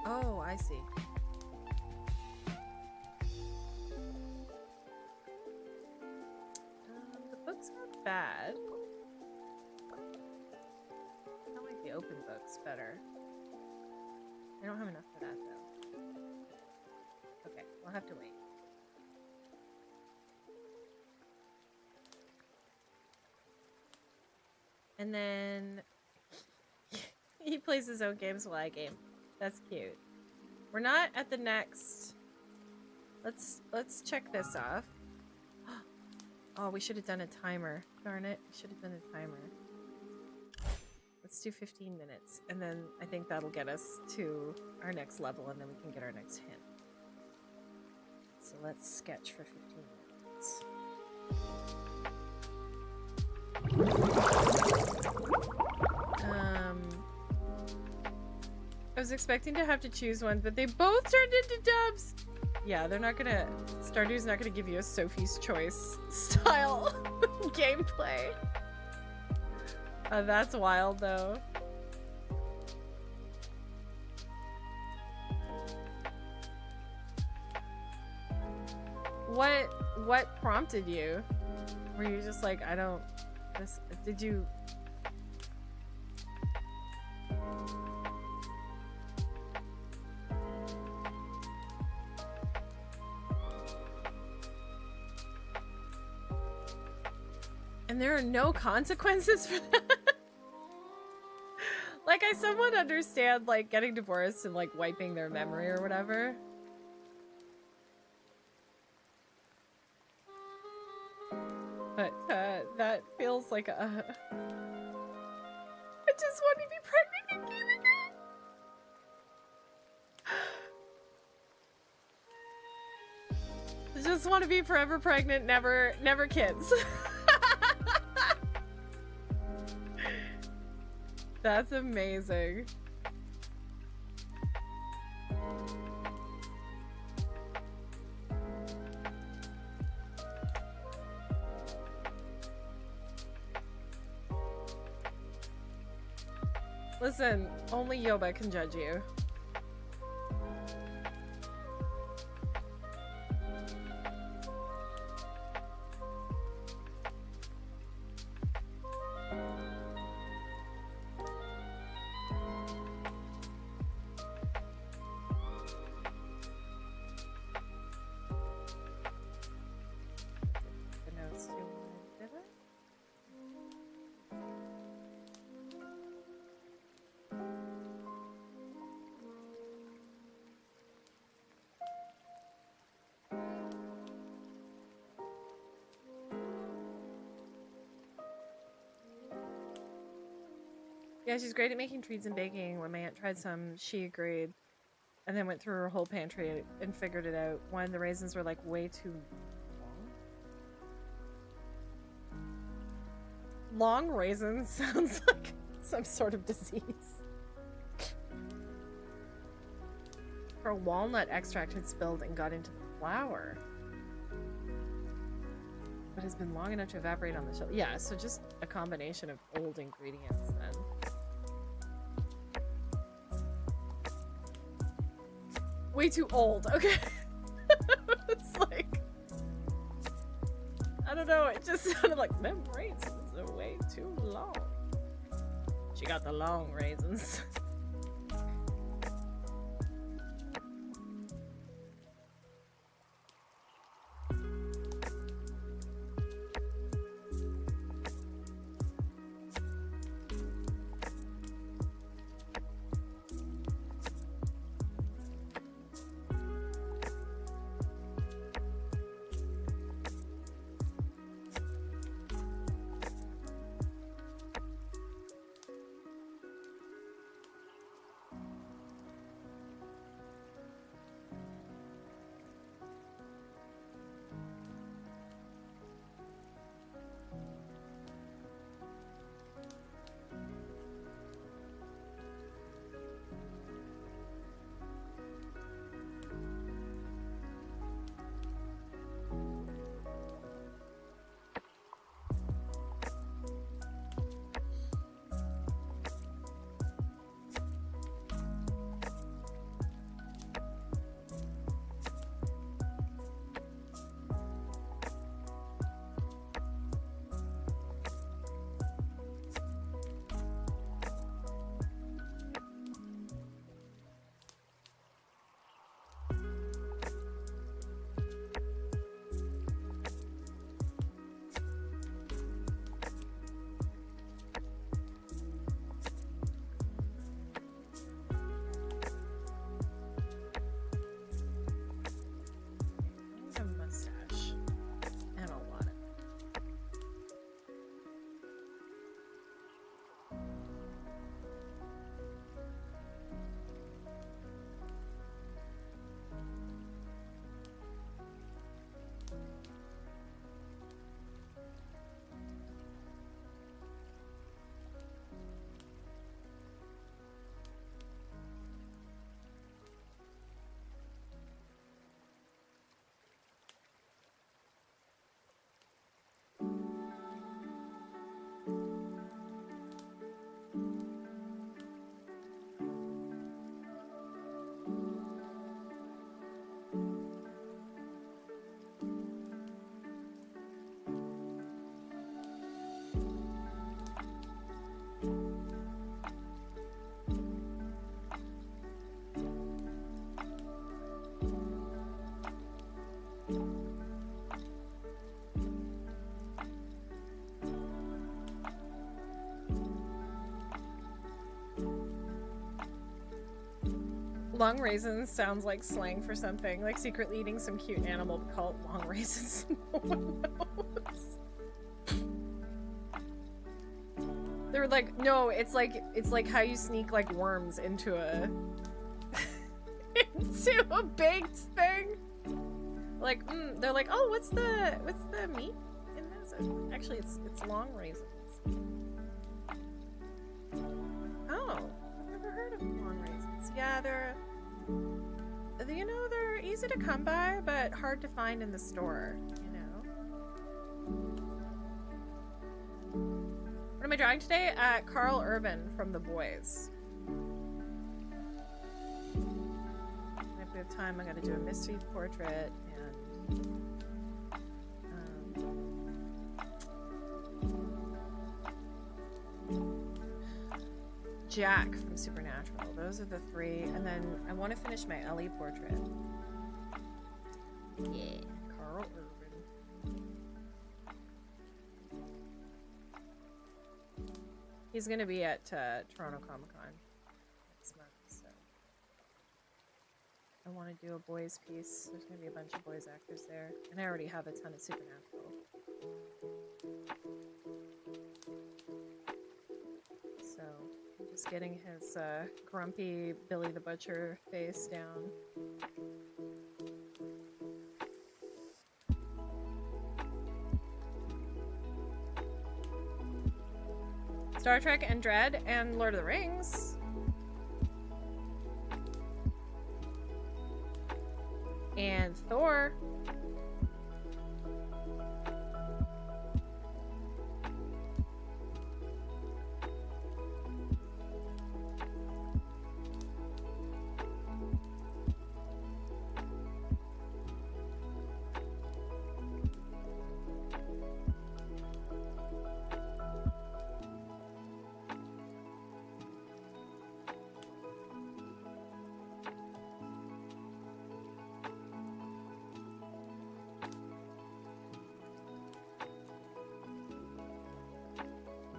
Oh, I see. The books aren't bad. I like the open books better. I don't have enough for that though. Okay, we'll have to wait. And then he plays his own games while I game. That's cute. We're not at the next. Let's check this off. Oh, we should have done a timer. Darn it, we should have done a timer. Let's do 15 minutes, and then I think that'll get us to our next level, and then we can get our next hint. So let's sketch for 15 minutes. I was expecting to have to choose one, but they both turned into dubs! Yeah, they're not gonna... Stardew's not gonna give you a Sophie's Choice style gameplay. That's wild, though. What prompted you? Were you just like, I don't... Did you... And there are no consequences for that? Like, I somewhat understand, like, getting divorced and, like, wiping their memory or whatever. But, that feels like a... I just want to be pregnant and game again! I just want to be forever pregnant, never kids. That's amazing. Listen, only Yoba can judge you. Yeah, she's great at making treats and baking. When my aunt tried some, she agreed. And then went through her whole pantry and figured it out. One, the raisins were like way too long. Long raisins sounds like some sort of disease. Her walnut extract had spilled and got into the flour. But has been long enough to evaporate on the shelf. Yeah, so just a combination of old ingredients then. Way too old, okay. It's like, I don't know, it just sounded like them raisins are way too long. She got the long raisins. Long raisins sounds like slang for something. Like secretly eating some cute animal, but call it long raisins. No one knows. They're like, no, it's like how you sneak like worms into a into a baked thing. Like, they're like, oh, what's the meat in this? Actually, it's long raisins. Oh, I've never heard of long raisins. Yeah, they're easy to come by, but hard to find in the store, you know. What am I drawing today? Carl Urban from The Boys. If we have time, I'm gonna do a mystery portrait and Jack from Supernatural. Those are the three. And then I want to finish my Ellie portrait. Yeah, Carl Urban. He's going to be at Toronto Comic Con next month, so I want to do a boys piece. There's going to be a bunch of boys actors there. And I already have a ton of Supernatural. So just getting his grumpy Billy the Butcher face down. Star Trek and Dread and Lord of the Rings. And Thor.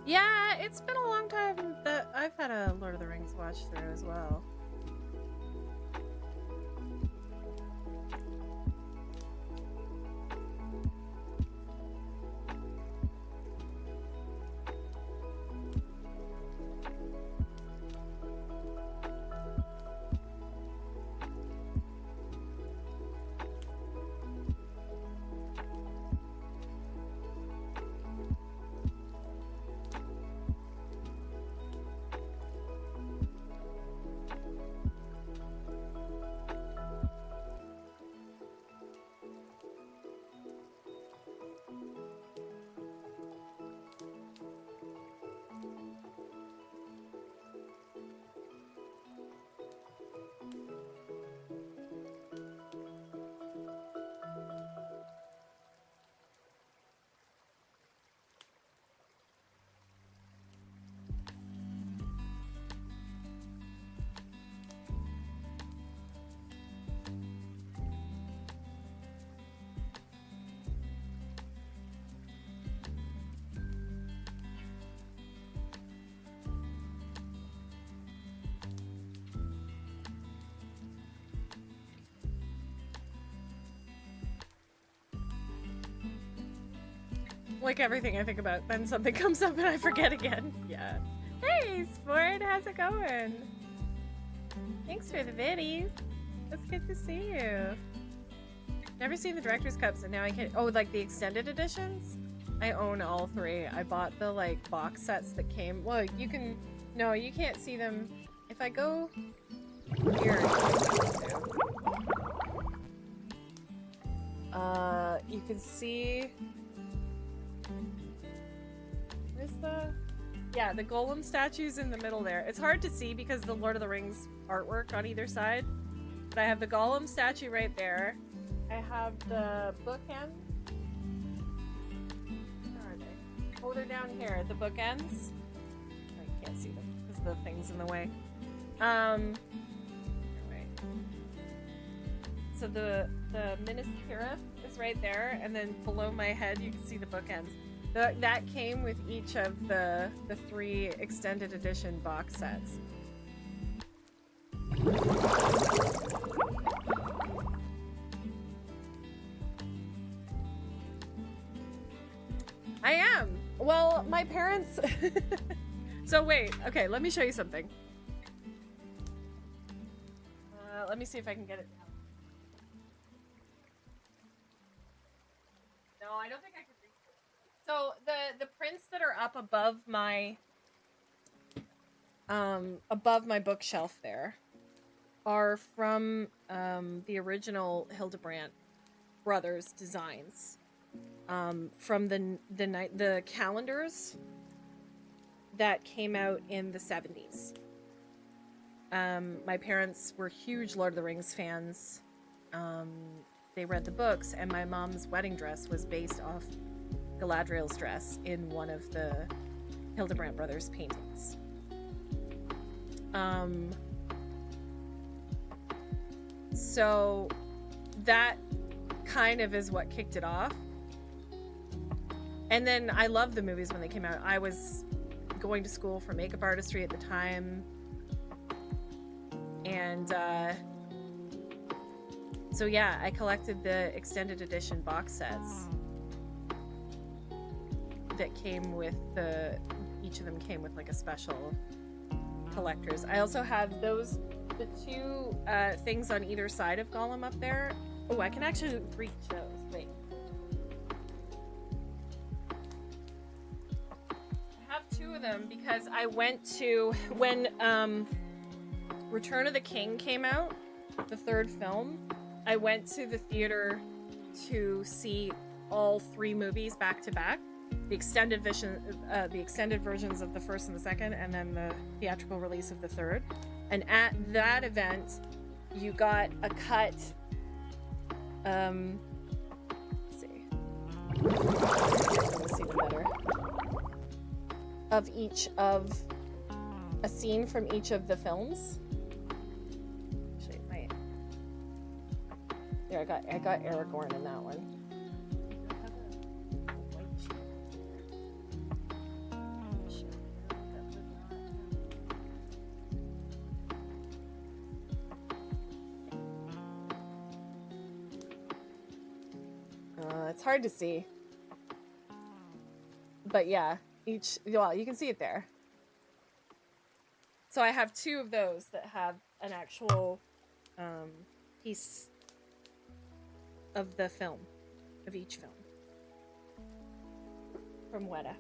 Yeah, it's been a long time that I've had a Lord of the Rings watch through as well. Like everything I think about, then something comes up and I forget again. Yeah. Hey, Sport, how's it going? Thanks for the biddies. It's good to see you. Never seen the director's cuts, and now I can. Oh, like the extended editions? I own all three. I bought the like box sets that came. Well, you can. No, you can't see them. If I go here, you can see. Where's the... Yeah, the golem statue's in the middle there. It's hard to see because of the Lord of the Rings artwork on either side. But I have the golem statue right there. I have the bookends. Where are they? Oh, they're down here. The bookends. I can't see them because the thing's in the way. Anyway. So the Minas Tirith is right there, and then below my head you can see the bookends. That came with each of the three extended edition box sets. my parents... So wait, okay, let me show you something. Let me see if I can get it down. No, I don't think I can reach it. So the prints that are up above my bookshelf there are from the original Hildebrandt Brothers designs. From the calendars that came out in the 70s. My parents were huge Lord of the Rings fans. They read the books, and my mom's wedding dress was based off Galadriel's dress in one of the Hildebrandt Brothers paintings. So that kind of is what kicked it off. And then I loved the movies when they came out. I was going to school for makeup artistry at the time. And so yeah, I collected the extended edition box sets that came with each of them came with like a special collector's. I also have the two things on either side of Gollum up there. Oh, I can actually reach those. Wait. I have two of them because I went to, when Return of the King came out, the third film, I went to the theater to see all three movies back to back. The extended versions of the first and the second, and then the theatrical release of the third. And at that event, you got a cut. Let's see. Let's see the better. Of each of a scene from each of the films. Actually, there I got Aragorn in that one. It's hard to see, but yeah, you can see it there. So I have two of those that have an actual piece of the film, of each film, from Weta.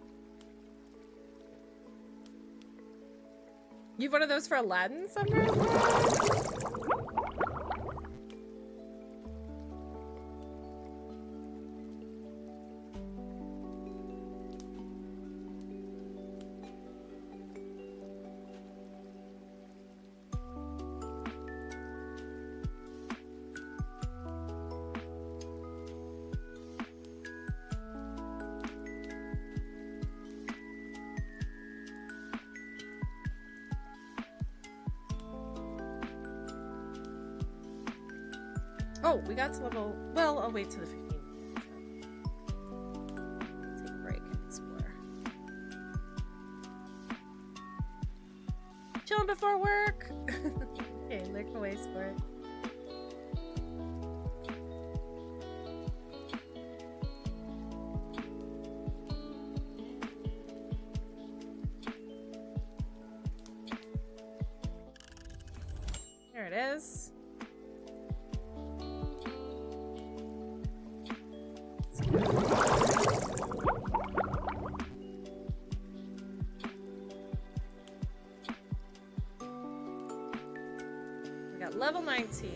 You have one of those for Aladdin somewhere? Oh, we got to level... Well, I'll wait till the 15. Take a break and explore. Chilling before work! Okay, look away, sport. There it is. We got level 19.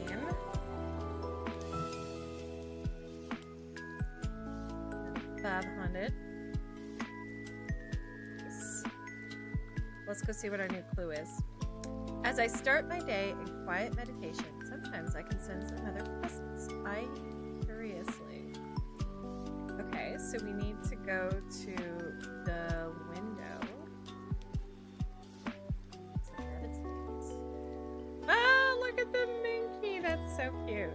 $500. Let's go see what our new clue is. As I start my day in quiet meditation, sometimes I can sense another presence. Curiously. Okay, so we need to go to the window. Oh, look at the Minky! That's so cute.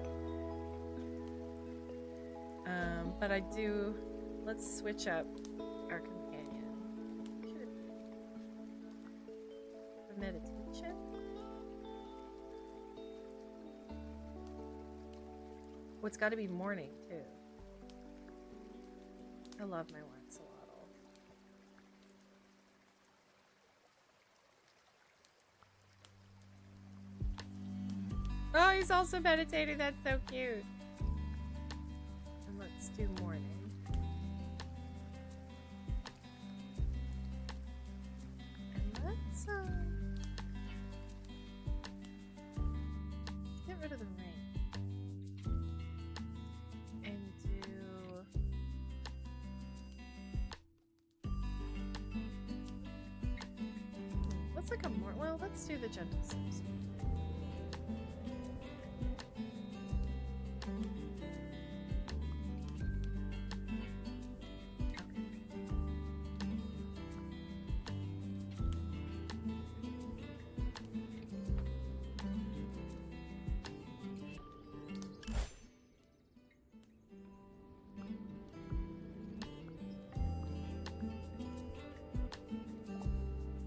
But I do... Let's switch up our companion. For meditation? Oh, it's got to be morning, too. I love my Waxalotl. Oh, he's also meditating. That's so cute. And let's do morning. And let's get rid of the rain. And do let's like a more well, let's do the gentle steps.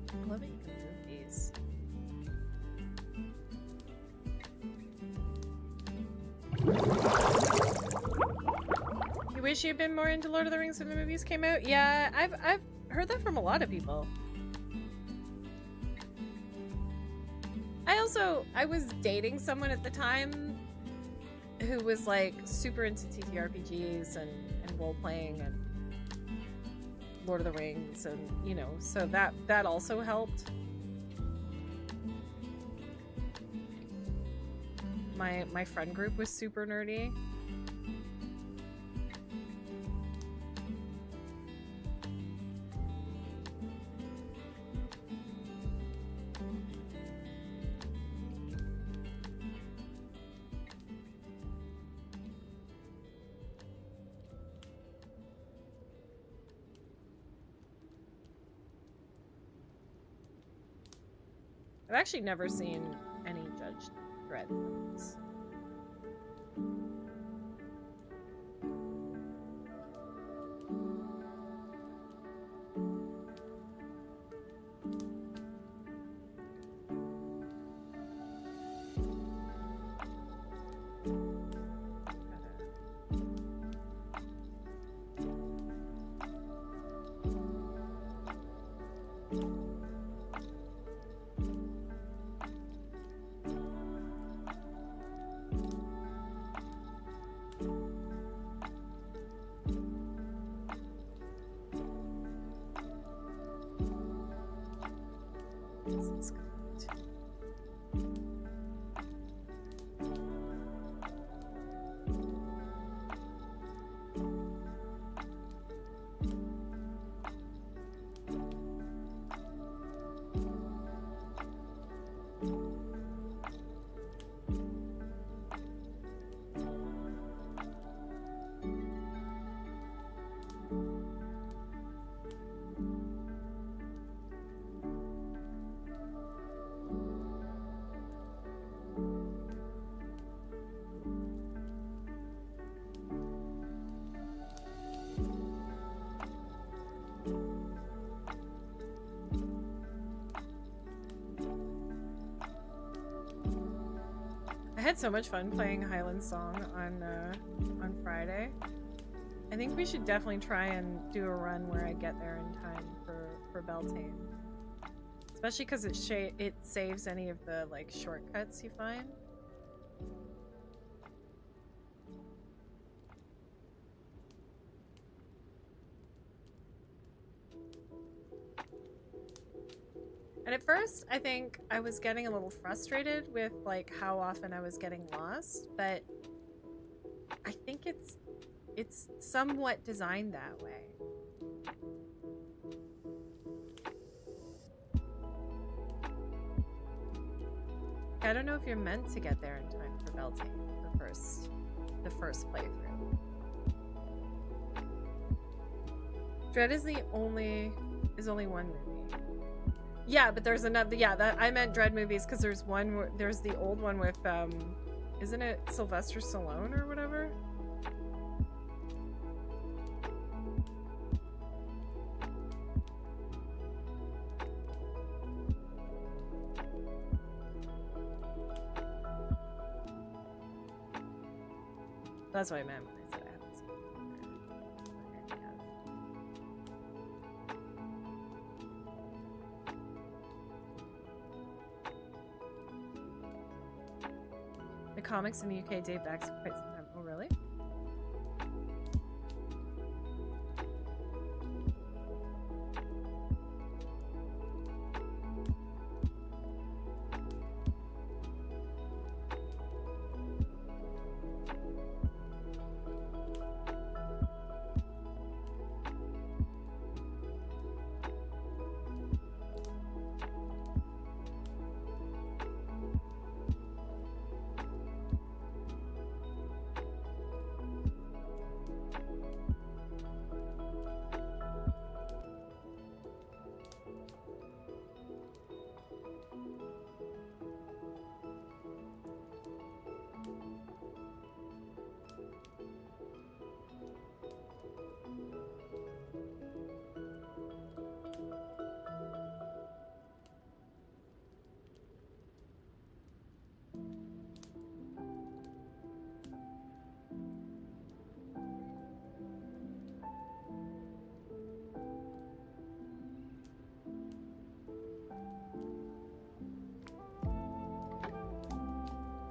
I love it you can move these. You wish you'd been more into Lord of the Rings when the movies came out? Yeah, I've heard that from a lot of people. I was dating someone at the time who was like super into TTRPGs and role-playing and Lord of the Rings, and you know, so that also helped. My friend group was super nerdy. I've actually never seen any Judge Dredd movies. This is good. I had so much fun playing Highland Song on Friday. I think we should definitely try and do a run where I get there in time for Beltane. Especially because it saves any of the like shortcuts you find. And at first, I think I was getting a little frustrated with like how often I was getting lost, but I think it's somewhat designed that way. I don't know if you're meant to get there in time for Beltane, the first playthrough. Dredd is only one movie. Yeah, but there's another. Yeah, that I meant Dredd movies because there's one. There's the old one with isn't it Sylvester Stallone or whatever? That's what I meant when I said I haven't seen it. The comics in the UK date back to quite some time. Oh, really?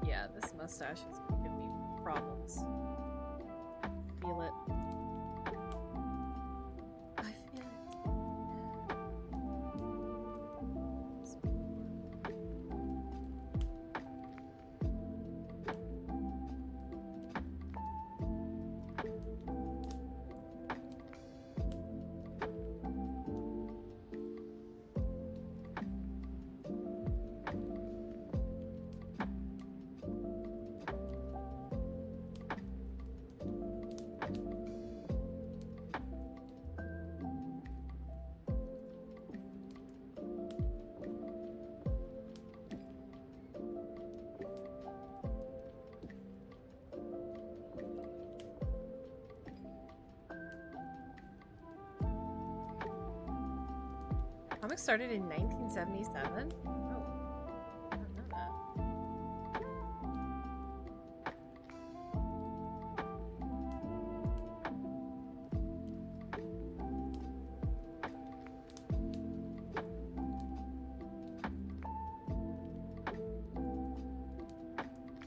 Yeah, this mustache is giving me problems. Feel it. I feel it. Comics started in 1977? Oh, I don't know that.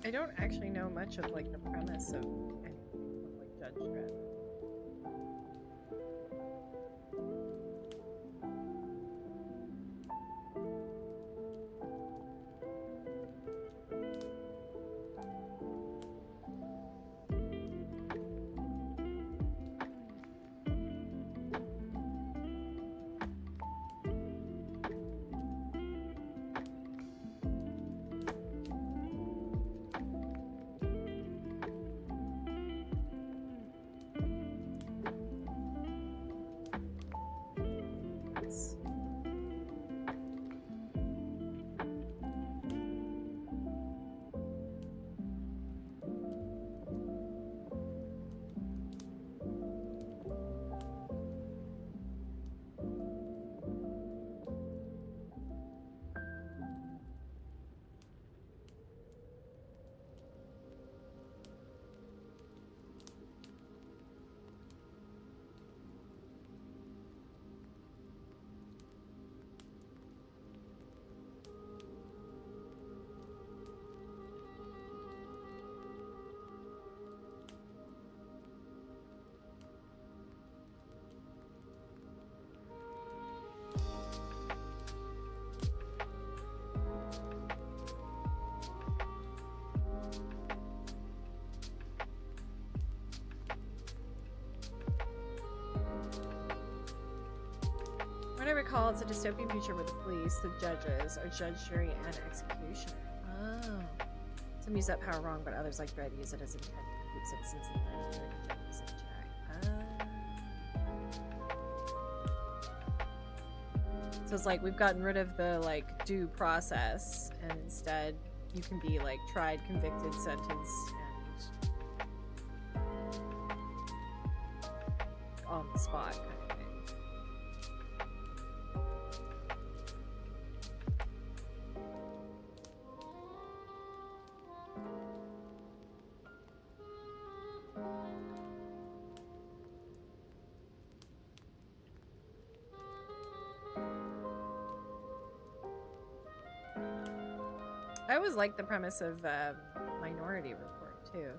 I don't actually know much of like the premise of anything of like Judge Dredd. What I recall, it's a dystopian future where the police, the judges, are judge, jury, and executioner. Oh. Some use that power wrong, but others, like Dredd, use it as intended to keep citizens in check. So it's like we've gotten rid of the like due process, and instead you can be like tried, convicted, sentenced, and on the spot kind of thing. I always like the premise of Minority Report too.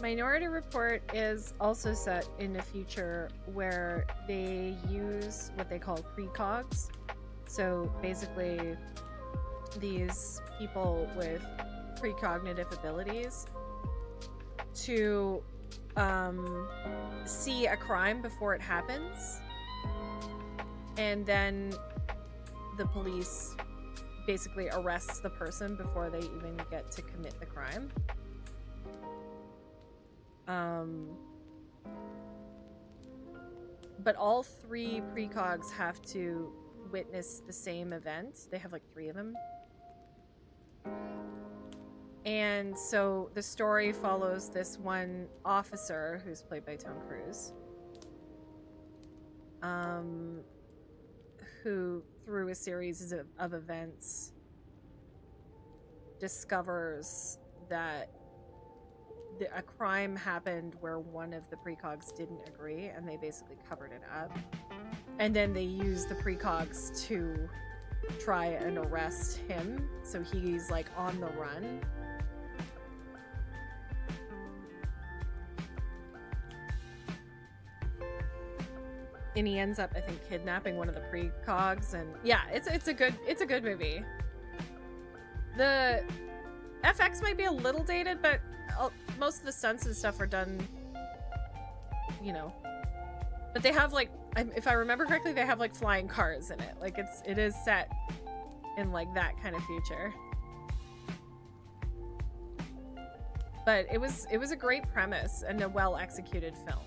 Minority Report is also set in the future where they use what they call precogs. So basically, these people with precognitive abilities to see a crime before it happens, and then the police basically arrests the person before they even get to commit the crime. But all three precogs have to witness the same event. They have like 3 of them. And so the story follows this one officer who's played by Tom Cruise, who through a series of events discovers that a crime happened where one of the precogs didn't agree, and they basically covered it up. And then they use the precogs to try and arrest him, so he's like on the run. And he ends up, I think, kidnapping one of the precogs, and yeah, it's a good movie. The FX might be a little dated, but most of the stunts and stuff are done, you know. But they have like, if I remember correctly, they have like flying cars in it. Like it is set in like that kind of future. But it was a great premise and a well executed film.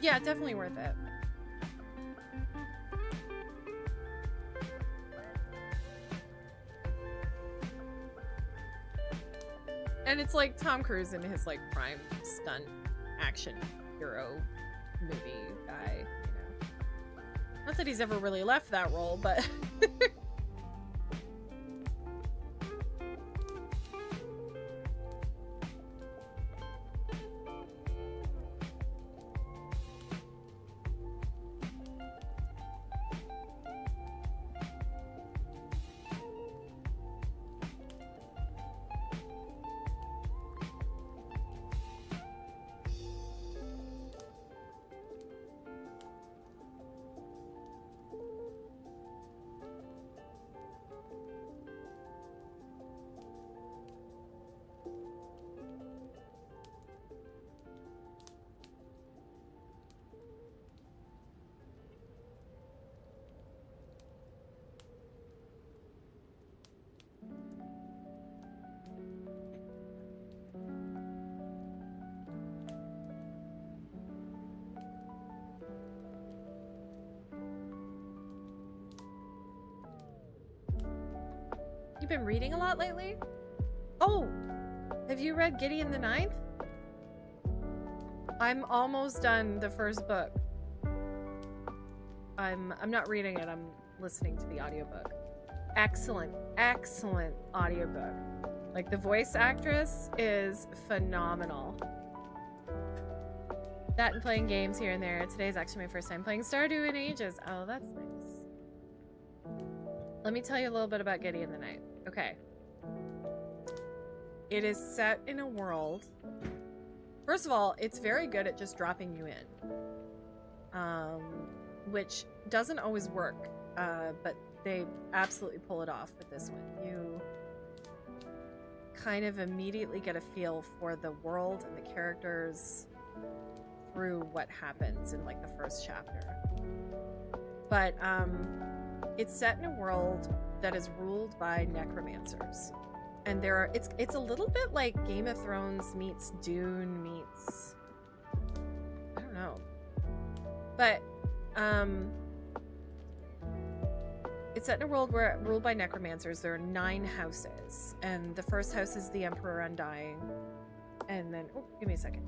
Yeah, definitely worth it. And it's like Tom Cruise in his like prime stunt action hero movie guy, you know. Not that he's ever really left that role, but you've been reading a lot lately? Oh, have you read Gideon the Ninth? I'm almost done the first book. I'm not reading it, I'm listening to the audiobook. Excellent, excellent audiobook. Like, the voice actress is phenomenal. That and playing games here and there. Today's actually my first time playing Stardew in ages. Oh, that's nice. Let me tell you a little bit about Gideon the Ninth. Okay. It is set in a world. First of all, it's very good at just dropping you in. Which doesn't always work, but they absolutely pull it off with this one. You kind of immediately get a feel for the world and the characters through what happens in like the first chapter. But it's set in a world that is ruled by necromancers. And it's a little bit like Game of Thrones meets Dune meets, I don't know. But it's set in a world where ruled by necromancers. There are 9 houses, and the first house is the Emperor Undying. And then, oh, give me a second.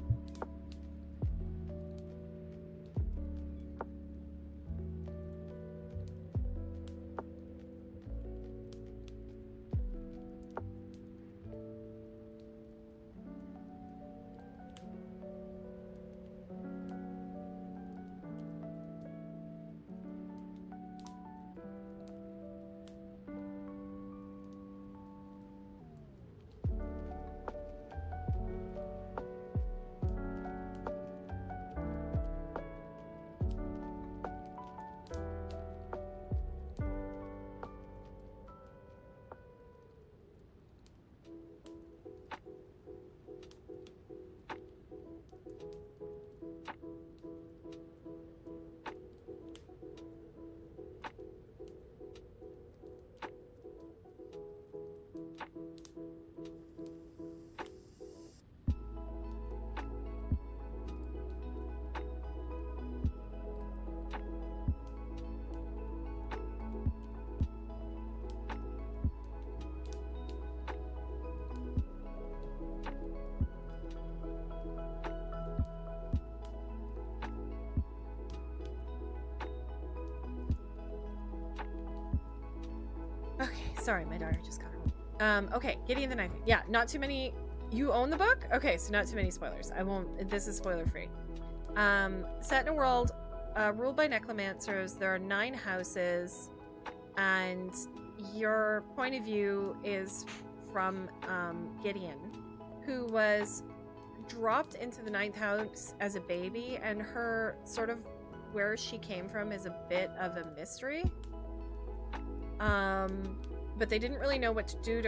Sorry, my daughter just got home. Okay, Gideon the Ninth. Yeah, not too many. You own the book? Okay, so not too many spoilers. I won't. This is spoiler free. Set in a world ruled by necromancers. There are 9 houses, and your point of view is from Gideon, who was dropped into the 9th house as a baby, and her sort of where she came from is a bit of a mystery. But they didn't really know what to do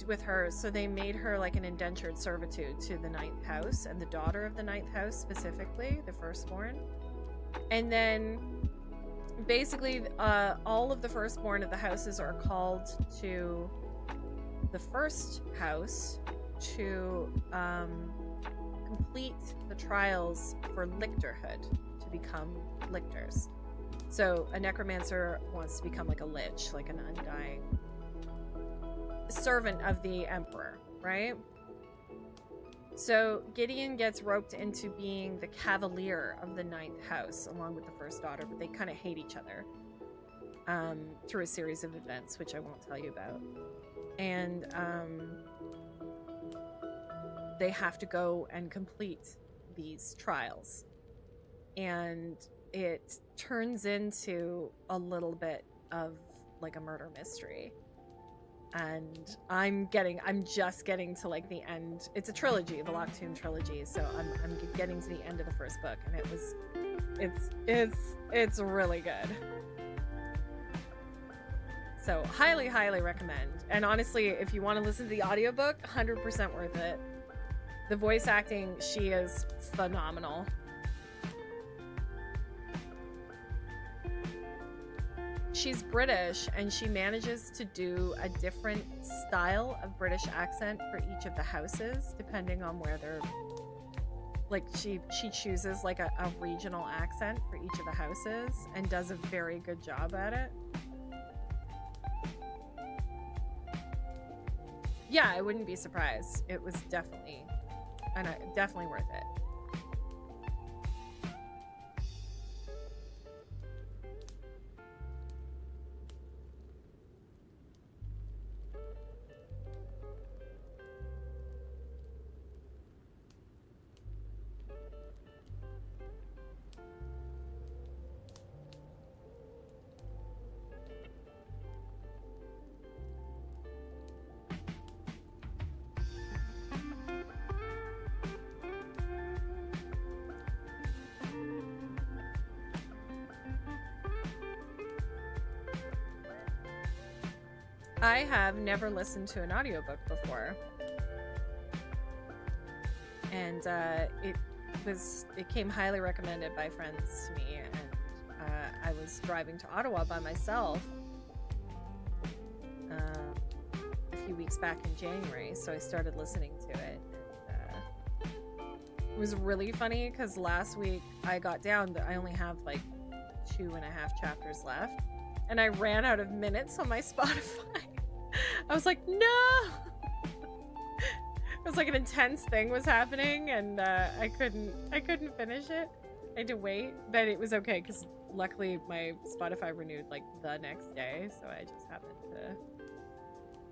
with her, so they made her like an indentured servitude to the 9th house and the daughter of the 9th house specifically, the firstborn. And then basically all of the firstborn of the houses are called to the first house to complete the trials for lictorhood, to become lictors. So a necromancer wants to become like a lich, like an undying servant of the emperor, right? So Gideon gets roped into being the cavalier of the 9th house along with the first daughter, but they kind of hate each other through a series of events, which I won't tell you about. And they have to go and complete these trials. And it turns into a little bit of like a murder mystery. And I'm just getting to like the end. It's a trilogy, the Locked Tomb trilogy, so I'm getting to the end of the first book, and it's really good. So highly recommend. And honestly, if you want to listen to the audiobook, 100% worth it. The voice acting, she is phenomenal. She's British, and she manages to do a different style of British accent for each of the houses, depending on where they're... Like, she chooses, like, a regional accent for each of the houses, and does a very good job at it. Yeah, I wouldn't be surprised. It was definitely worth it. I have never listened to an audiobook before. and it came highly recommended by friends to me, and I was driving to Ottawa by myself a few weeks back in January, so I started listening to it. It was really funny because last week I got down that I only have like 2.5 chapters left, and I ran out of minutes on my Spotify. I was like, no! It was like an intense thing was happening, and I couldn't finish it. I had to wait, but it was okay because luckily my Spotify renewed like the next day, so I just happened to.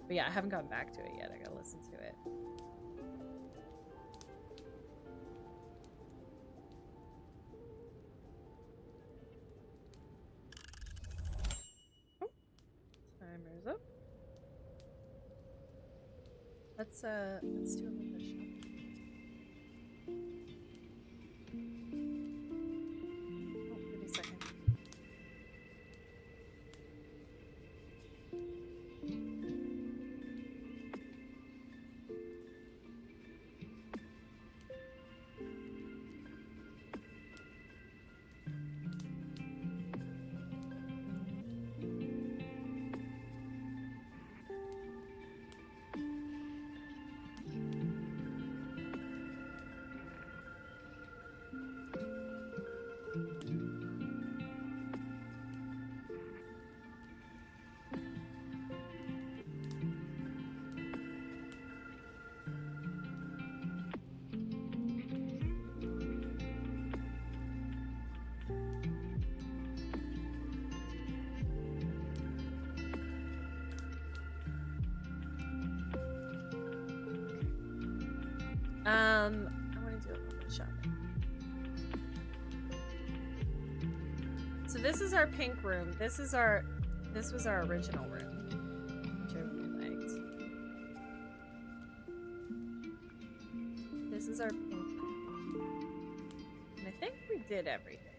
But yeah, I haven't gotten back to it yet. I gotta listen to it. Oh, timer's up. Let's do a little bit of shopping. Oh, give me a second. I want to do a little bit of shopping. So this is our pink room. This was our original room, which I really liked. This is our pink room. And I think we did everything.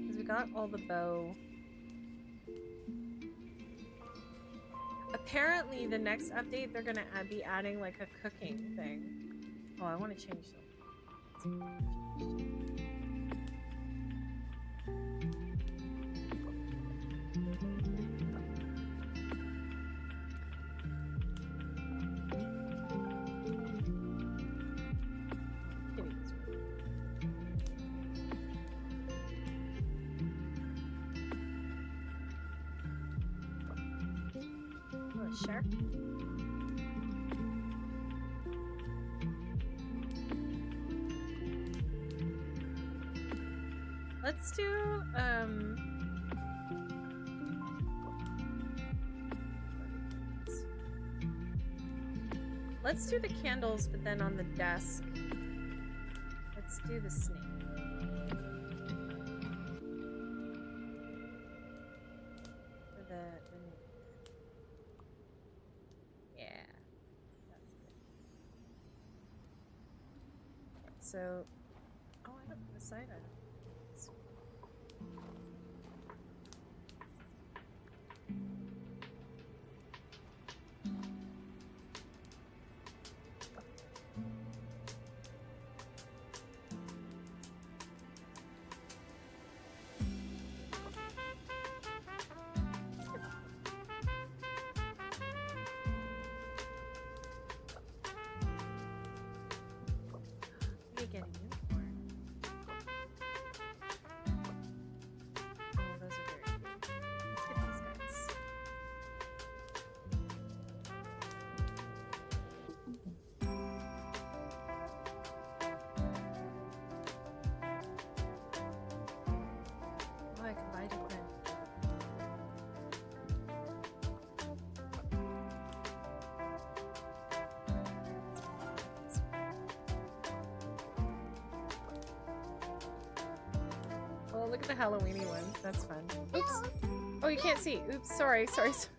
Because we got all the bow. Apparently, the next update, they're gonna be adding like a cooking thing. Oh, I want to change them. Sure. Let's do let's do the candles, but then on the desk, let's do the snake. So, oh, I don't put a side item. Get a unicorn. Oh, those are very cute. Let's get these guys. Oh, I can buy the Quinn. Oh, look at the Halloweeny one. That's fun. Oops. Oh, you can't see. Oops. Sorry. Just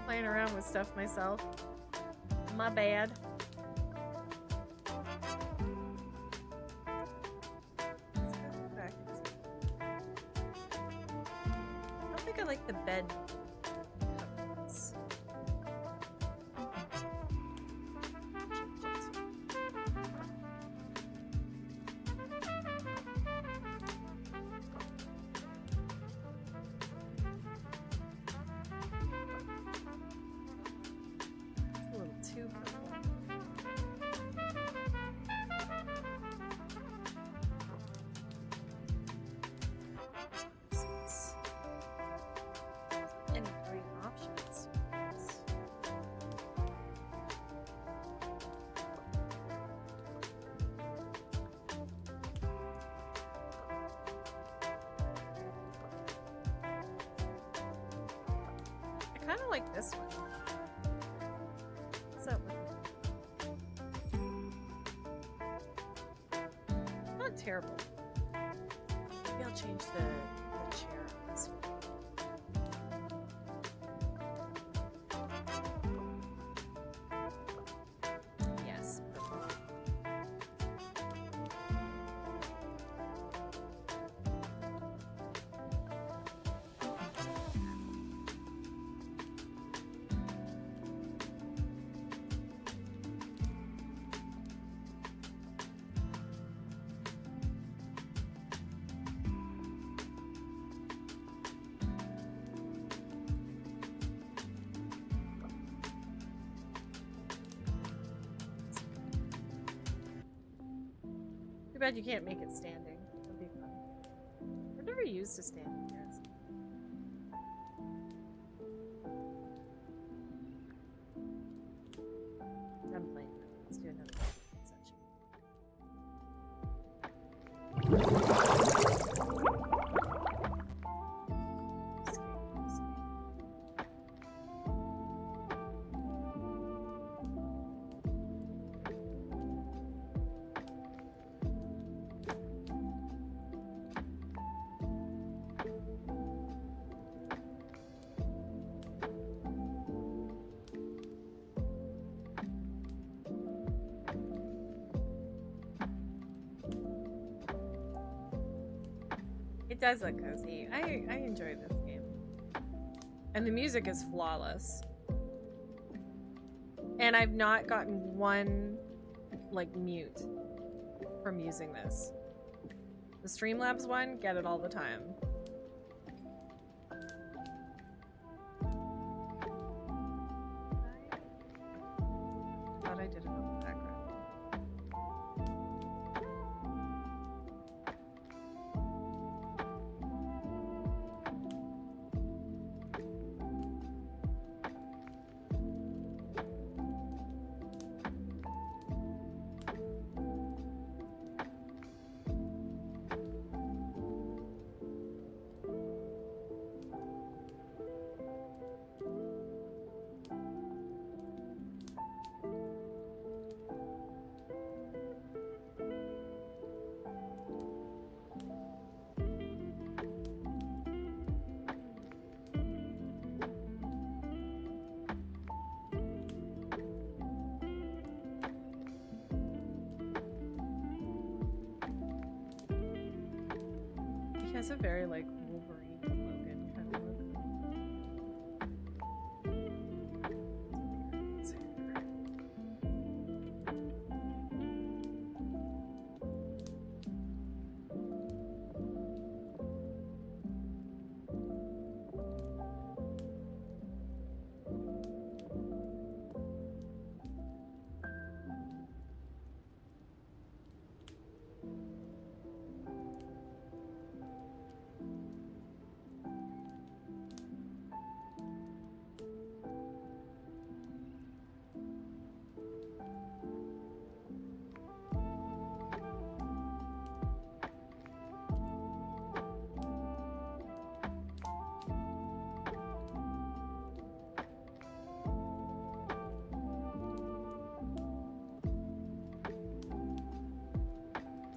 playing around with stuff myself. My bad. I don't think I like the bed coverings. like this one. What's that one? Not terrible. Maybe I'll change the chair on this one. Yes. Too bad you can't make it standing. That'd be fun. I've never used a standing desk. I'm playing. Let's do another section. It does look cozy. I enjoy this game. And the music is flawless. And I've not gotten one, like, mute from using this. The Streamlabs one, get it all the time. Thought I did it on the background. He has a very, like, Wolverine and Logan kind of look.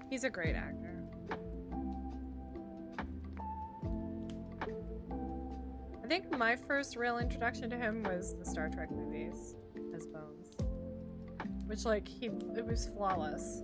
He's a great actor. I think my first real introduction to him was the Star Trek movies as Bones. Which, like, it was flawless.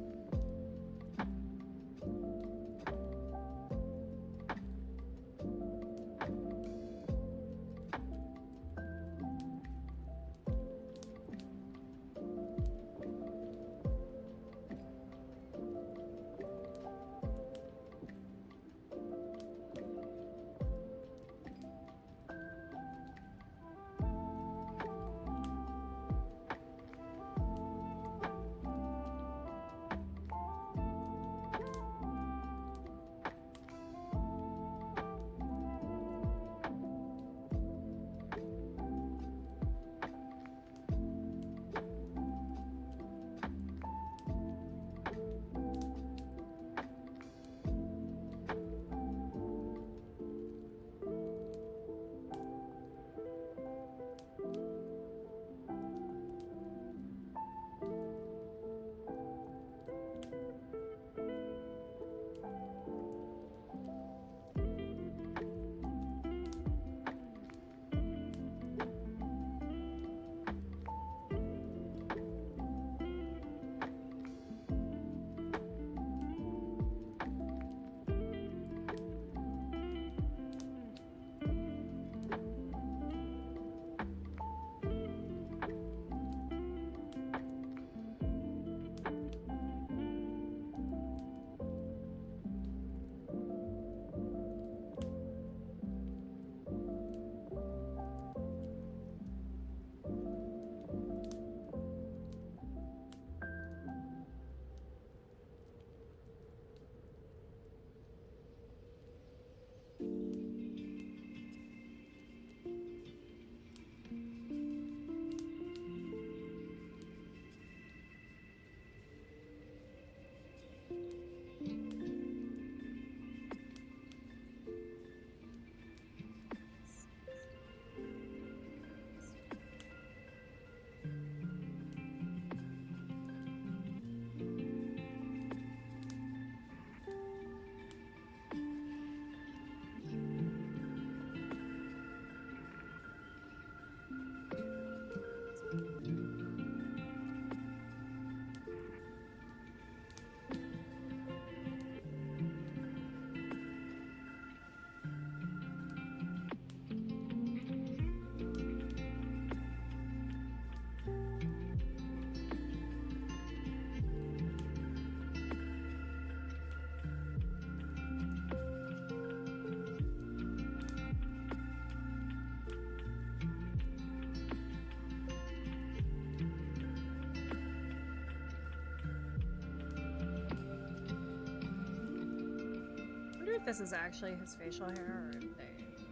think this is actually his facial hair, or if they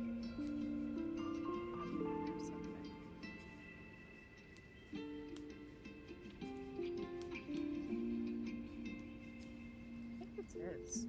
or something. I think it's his.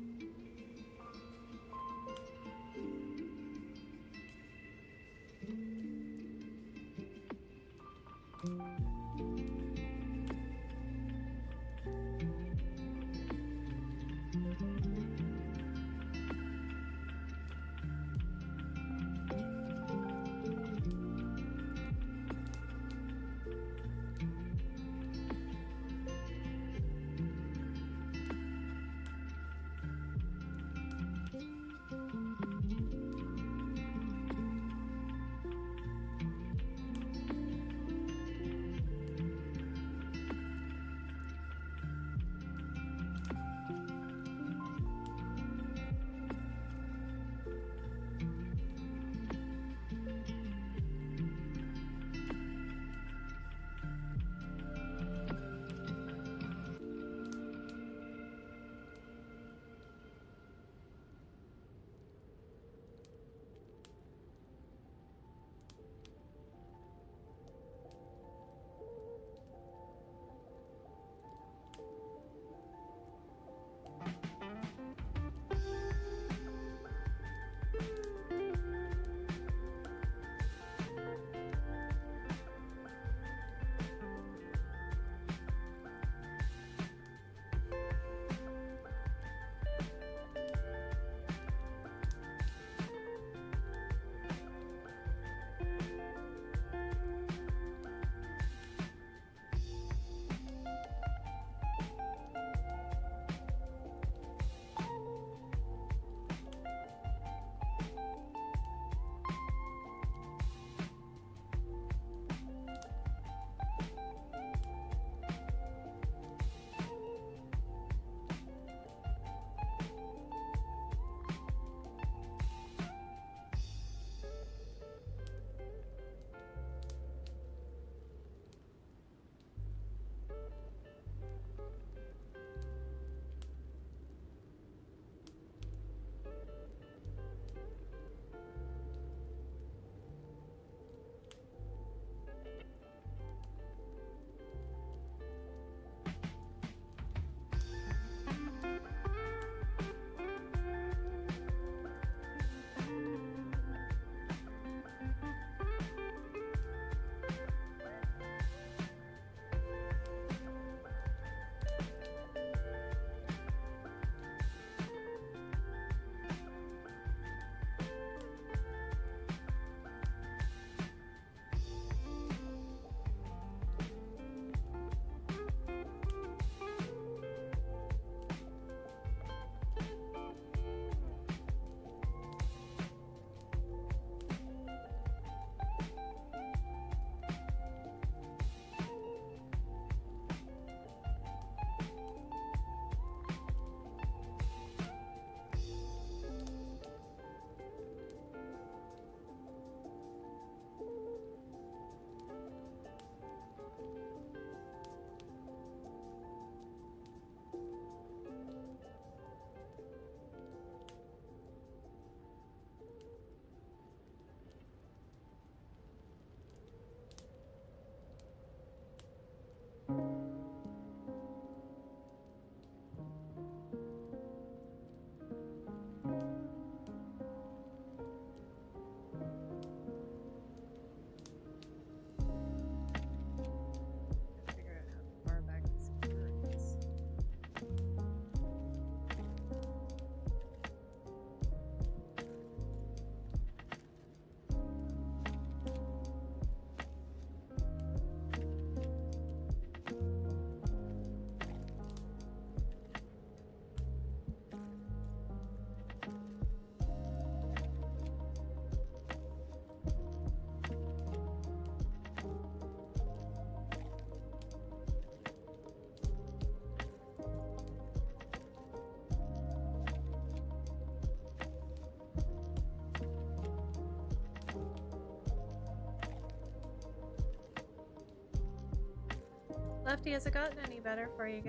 Lefty, has it gotten any better for you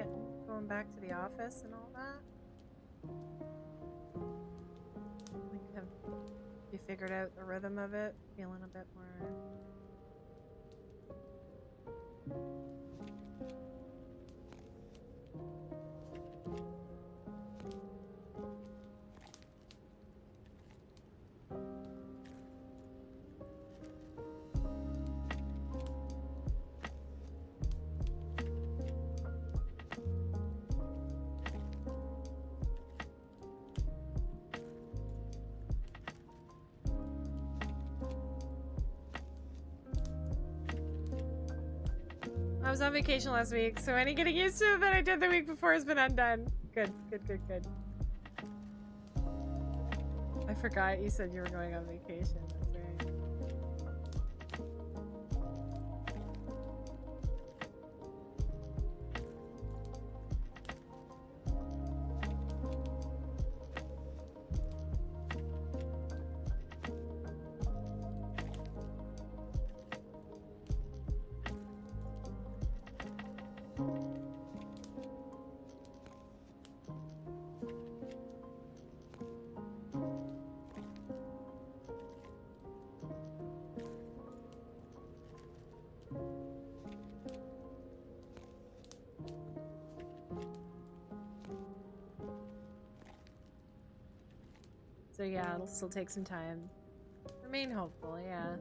going back to the office and all that? figured out the rhythm of it, feeling a bit more. I was on vacation last week, so any getting used to it that I did the week before has been undone. Good, good, good, good. I forgot you said you were going on vacation. That's right. So yeah, it'll still take some time. Remain hopeful, yeah.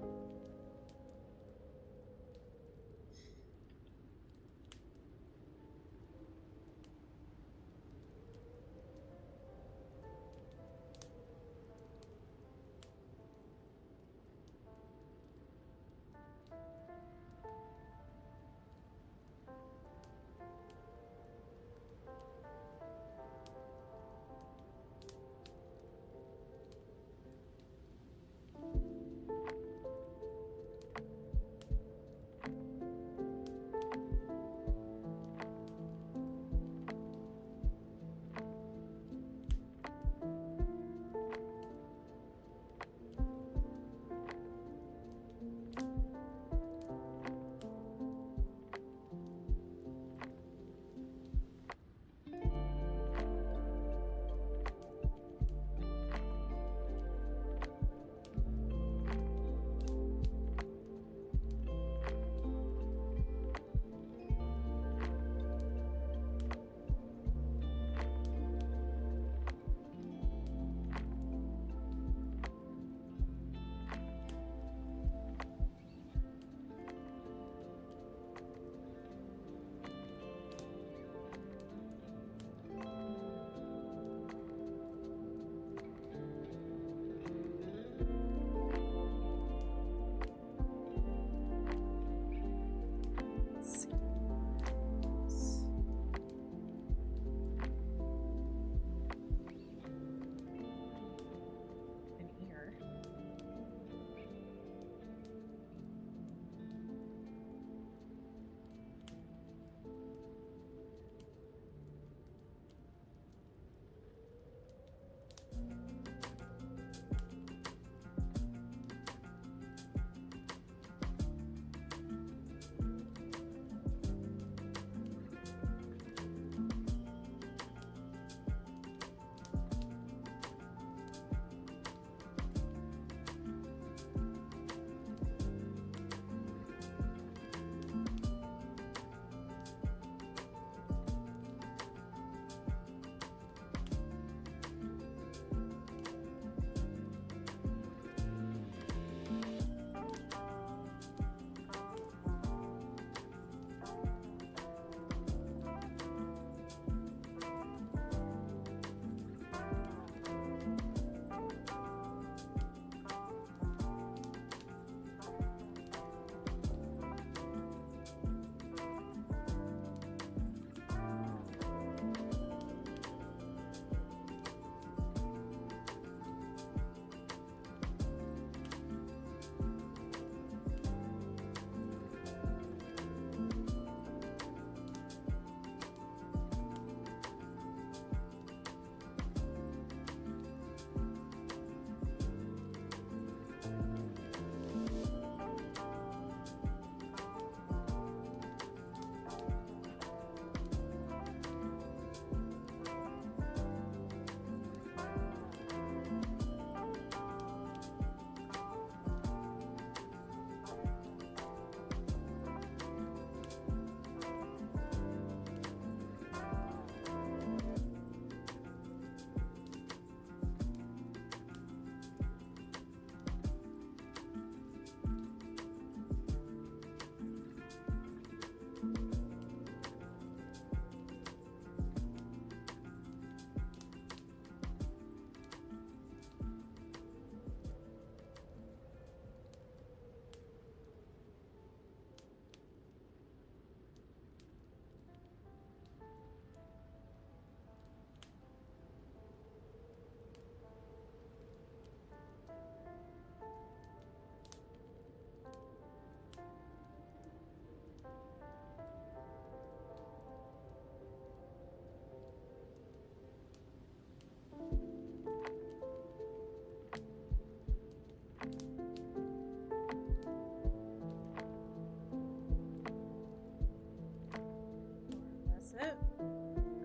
That's it. And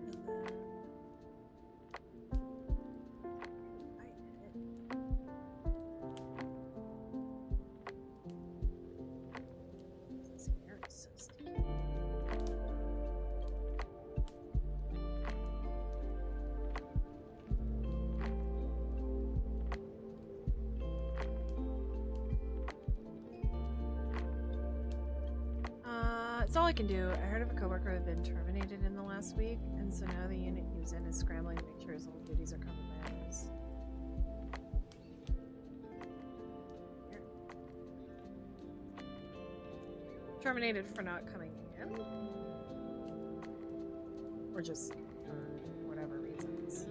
then I edit. This hair is so sticky. It's all I can do. I heard of a coworker who had been terminated in the last week, and so now the unit he was in is scrambling to make sure his old duties are covered by others. Here. Terminated for not coming in? Or just for whatever reasons.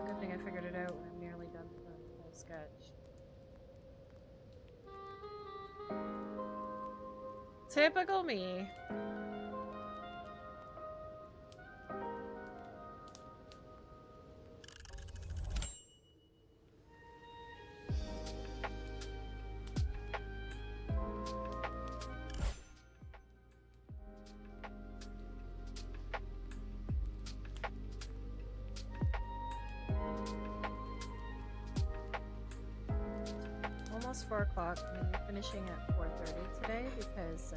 Good thing I figured it out when I'm nearly done with the whole sketch. Typical me. Almost 4 o'clock. I'm going to be finishing at 4:30 today because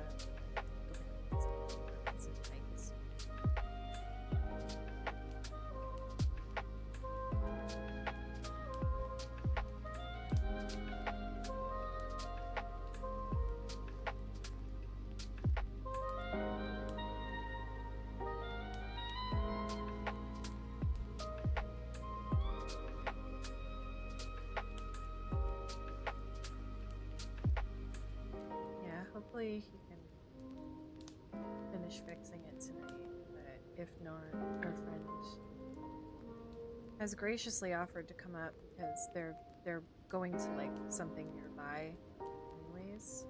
hopefully he can finish fixing it tonight, but if not, our friend has graciously offered to come up because they're going to like something nearby anyways.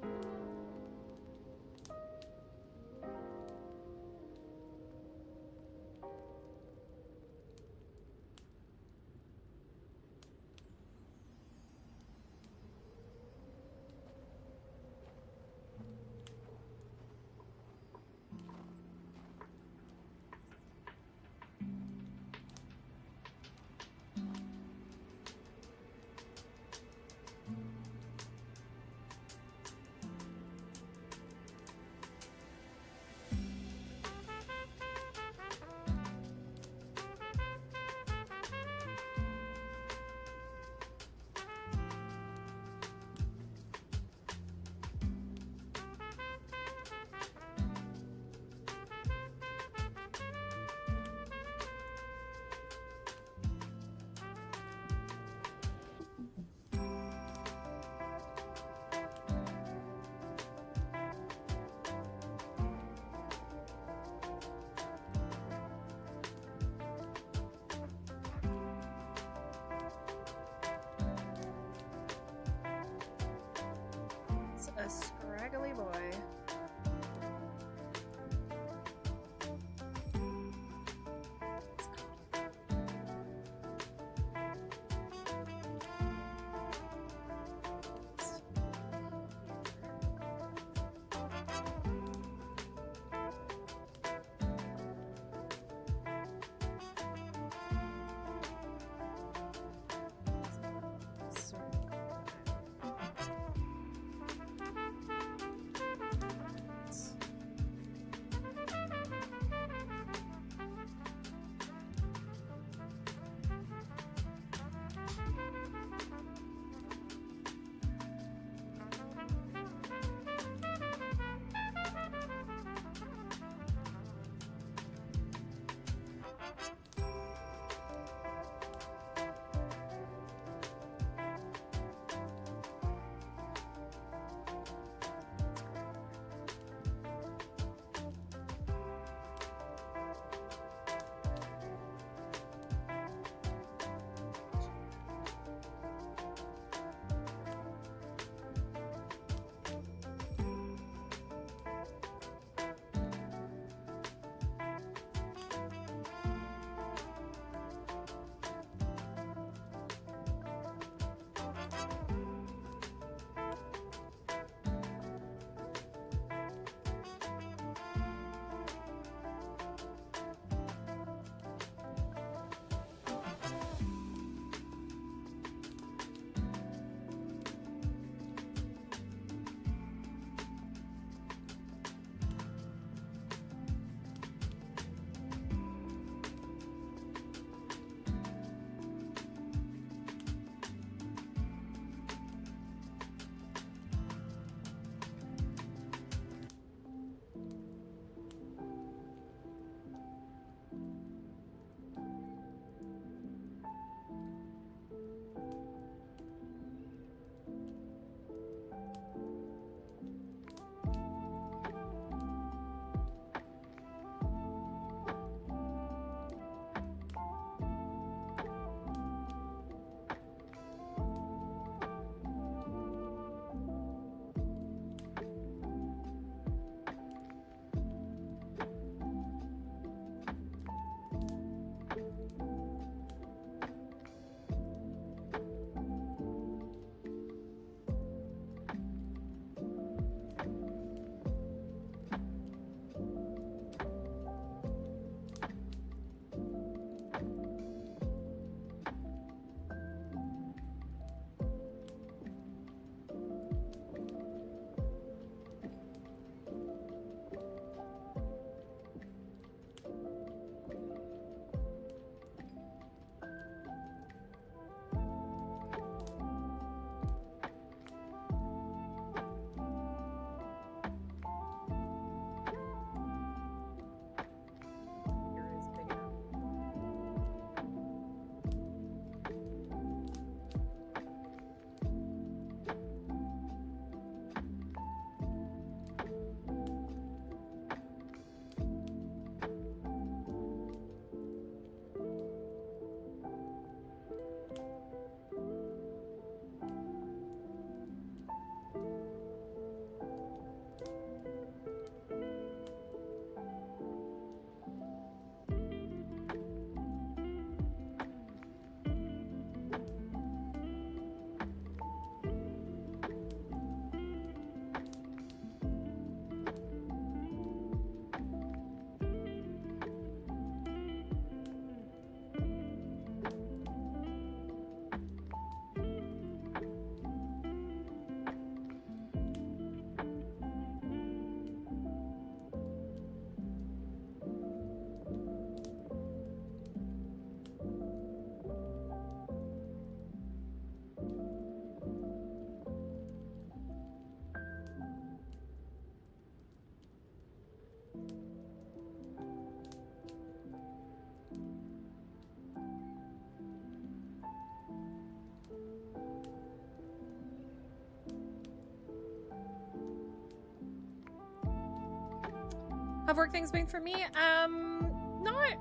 Have work things been for me? Not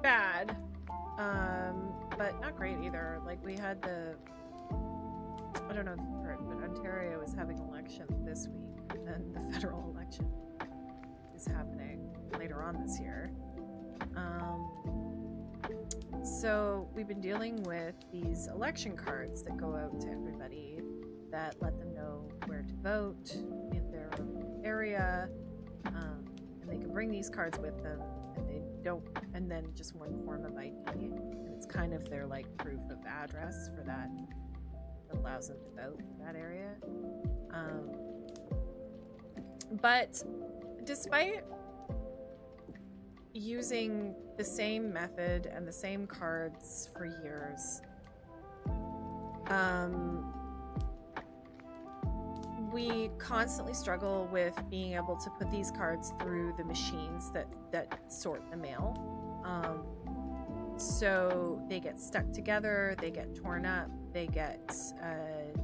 bad. But not great either. Like, we had the, I don't know if you've heard, but Ontario is having elections this week, and the federal election is happening later on this year. So we've been dealing with these election cards that go out to everybody that let them know where to vote in their area, and they can bring these cards with them, and they don't, and then just one form of ID, and it's kind of their like proof of address for that allows them to vote in that area. But despite using the same method and the same cards for years, we constantly struggle with being able to put these cards through the machines that sort the mail. So they get stuck together, they get torn up, they get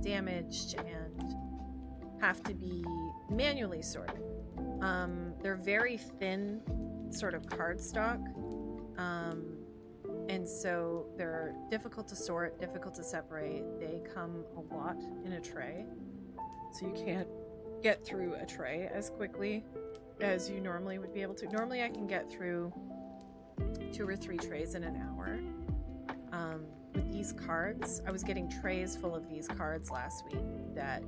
damaged, and have to be manually sorted. They're very thin sort of cardstock, and so they're difficult to sort, difficult to separate. They come a lot in a tray, so you can't get through a tray as quickly as you normally would be able to. Normally I can get through 2 or 3 trays in an hour. With these cards, I was getting trays full of these cards last week that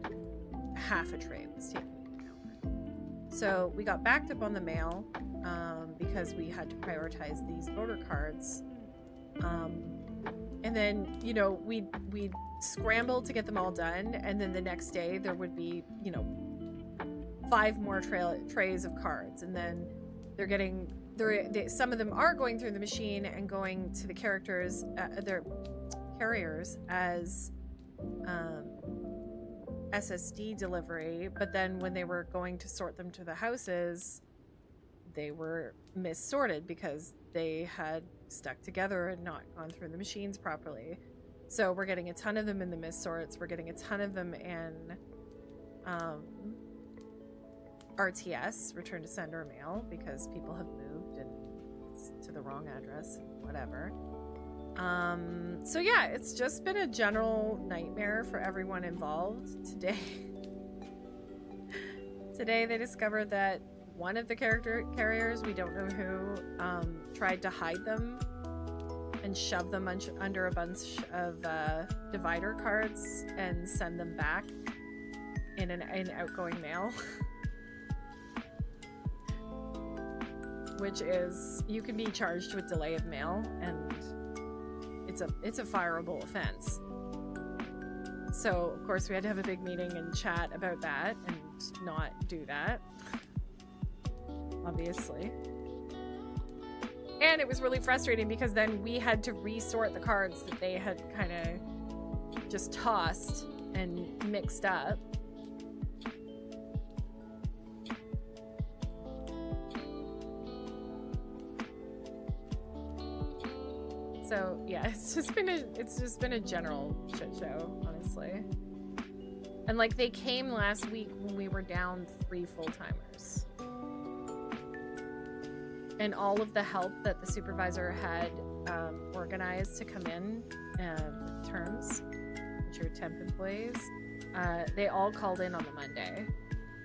half a tray was taking an hour. So we got backed up on the mail because we had to prioritize these voter cards. And then, you know, we'd scramble to get them all done, and then the next day there would be, you know, 5 more trays of cards, and then some of them are going through the machine and going to the characters, their carriers as SSD delivery, but then when they were going to sort them to the houses, they were missorted because they had stuck together and not gone through the machines properly. So we're getting a ton of them in the missorts. We're getting a ton of them in RTS, return to sender mail, because people have moved and it's to the wrong address, whatever. So yeah, it's just been a general nightmare for everyone involved. Today they discovered that one of the carriers, we don't know who, tried to hide them and shove them under a bunch of divider cards and send them back in outgoing mail. Which is, you can be charged with delay of mail, and it's a fireable offense. So of course we had to have a big meeting and chat about that and not do that, obviously. And it was really frustrating because then we had to resort the cards that they had kind of just tossed and mixed up. So yeah, it's just been a general shit show, honestly. And like, they came last week when we were down 3 full-timers. And all of the help that the supervisor had organized to come in with terms, which are temp employees, they all called in on the Monday.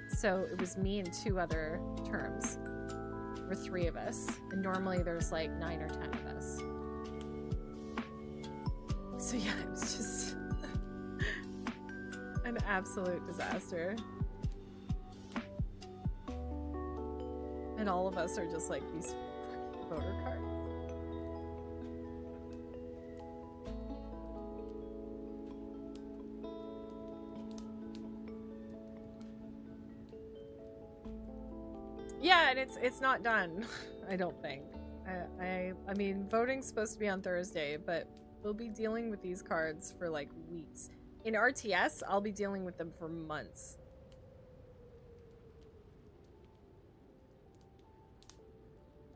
So it was me and 2 other terms. There were 3 of us. And normally there's like 9 or 10 of us. So yeah, it was just an absolute disaster. And all of us are just like these fucking voter cards. Yeah, and it's not done, I don't think. I mean, voting's supposed to be on Thursday, but we'll be dealing with these cards for like weeks. In RTS, I'll be dealing with them for months.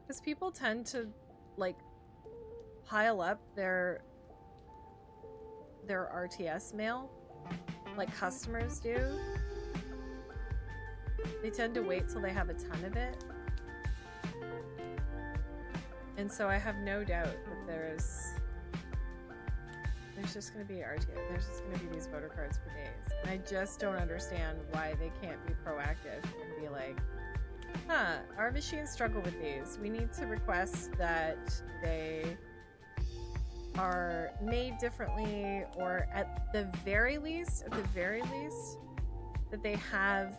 Because people tend to like pile up their RTS mail like customers do. They tend to wait till they have a ton of it And so I have no doubt that there's just going to be there's just going to be these voter cards for days. And I just don't understand why they can't be proactive and be like, huh, our machines struggle with these. We need to request that they are made differently, or at the very least, that they have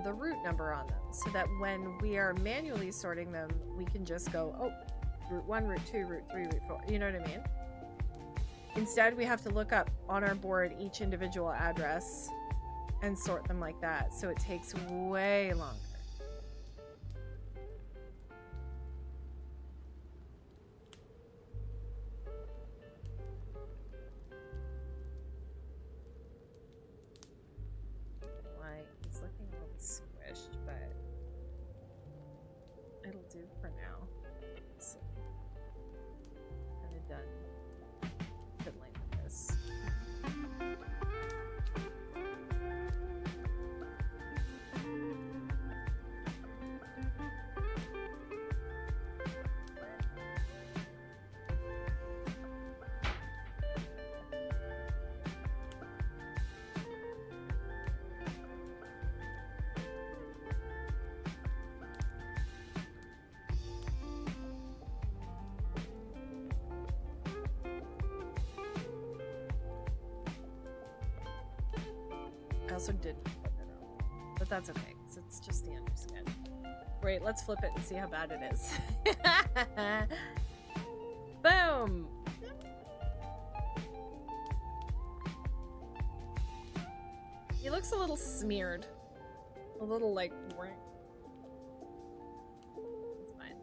the route number on them, so that when we are manually sorting them, we can just go, oh, route 1, route 2, route 3, route 4. You know what I mean? Instead, we have to look up on our board each individual address and sort them like that, so it takes way longer. He's looking a little squished, but it'll do for now. So, kind of done fiddling with this. I also didn't flip it up, but that's okay, because it's just the undersketch. Wait, let's flip it and see how bad it is. Boom! He looks a little smeared. A little like... It's fine.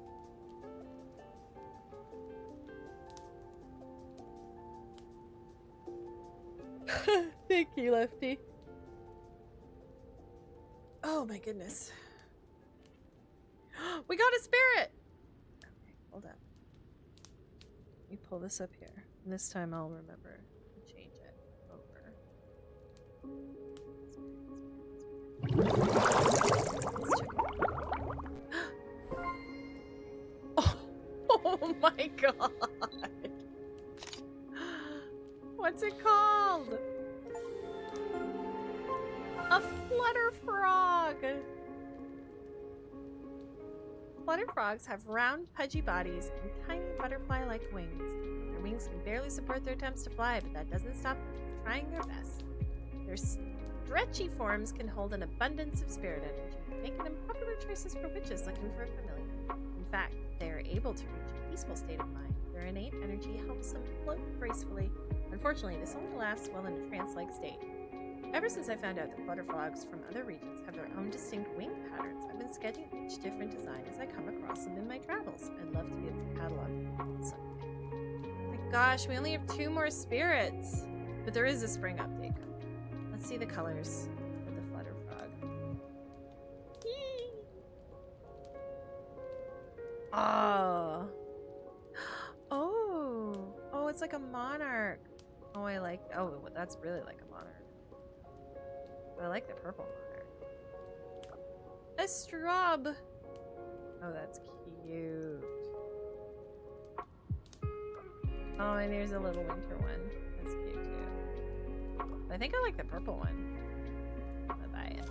Thank you, Lefty. Oh my goodness. We got a spirit! Okay, hold up. Let me pull this up here. And this time I'll remember to change it over. Oh my god! What's it called? A flutter frog! Flutter frogs have round, pudgy bodies and tiny butterfly-like wings. Their wings can barely support their attempts to fly, but that doesn't stop them from trying their best. Their stretchy forms can hold an abundance of spirit energy, making them popular choices for witches looking for a familiar. In fact, they are able to reach a peaceful state of mind. Their innate energy helps them float gracefully. Unfortunately, this only lasts while in a trance-like state. Ever since I found out that flutter frogs from other regions have their own distinct wing patterns, I've been sketching each different design as I come across them in my travels. I'd love to be able to catalog them someday. My gosh, we only have 2 more spirits! But there is a spring update coming. Let's see the colors of the flutter frog. Yee! Oh! Oh, it's like a monarch. Oh, I like... Oh, that's really like a monarch. I like the purple monarch. A strub! Oh, that's cute. Oh, and here's a little winter one. That's cute too. I think I like the purple one. I'll buy it.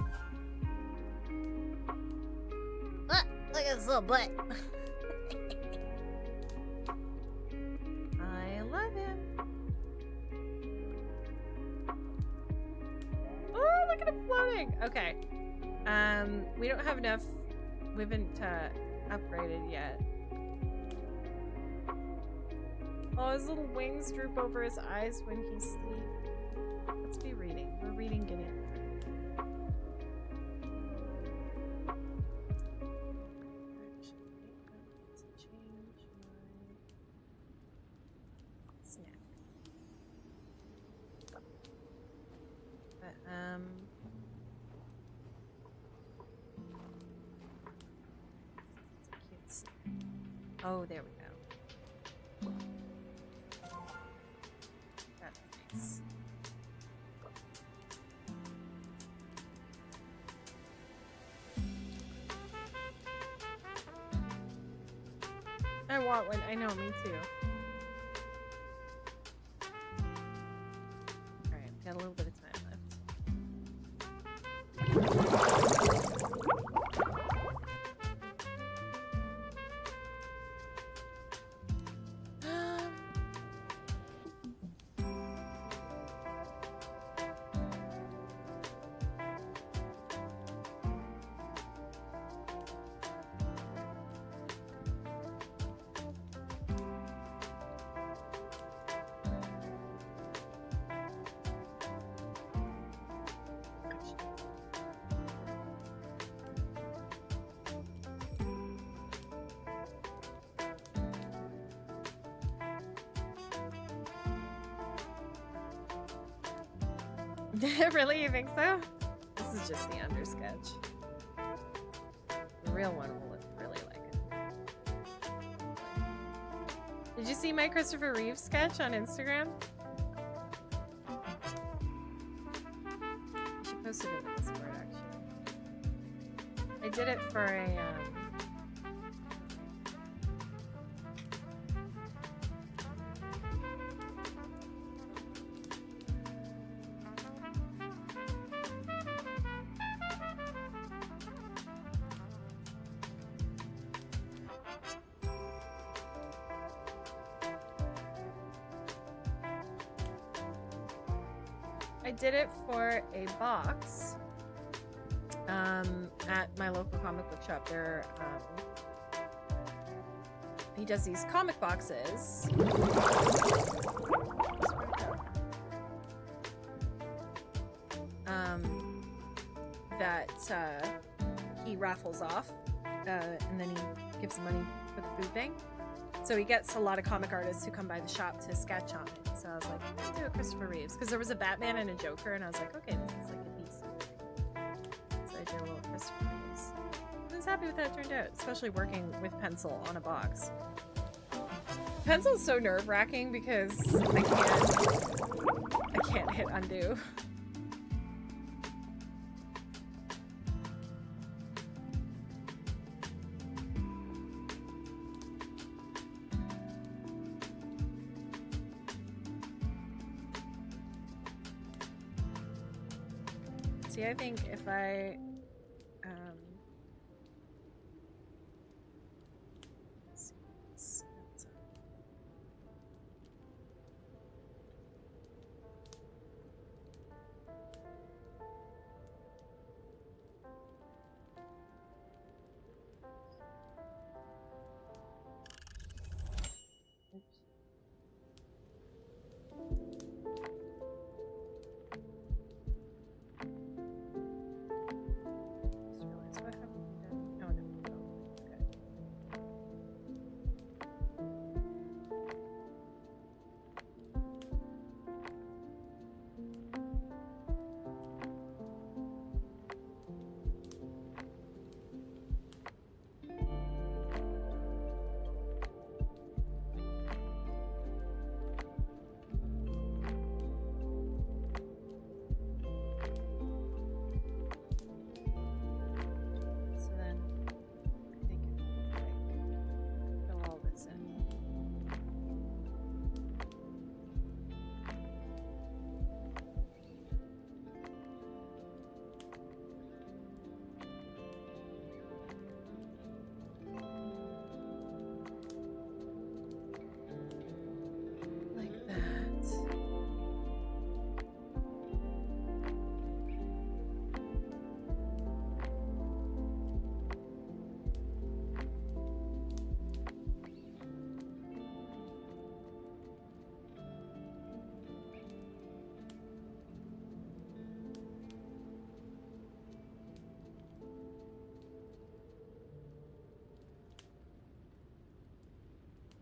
Ah, look at this little butt. I love him. Oh, look at him floating. Okay. We don't have enough. We haven't upgraded yet. Oh, his little wings droop over his eyes when he sleeps. Let's be reading. We're reading Guinea. Oh, there we go. That's nice. I want one. I know, me too. Alright, got a little bit of time left. Really, you think so? This is just the undersketch. The real one will look really like it. Did you see my Christopher Reeve sketch on Instagram? She posted it in Discord, actually. I did it for a, I did it for a box at my local comic book shop. There, he does these comic boxes. That he raffles off, and then he gives money for the food bank. So he gets a lot of comic artists who come by the shop to sketch on it. So I was like, let's do a Christopher Reeves. Because there was a Batman and a Joker, and I was like, okay, this is like a decent thing. So I did a little Christopher Reeves. I was happy with how it turned out, especially working with pencil on a box. Pencil is so nerve-wracking because I can't hit undo. See, I think if I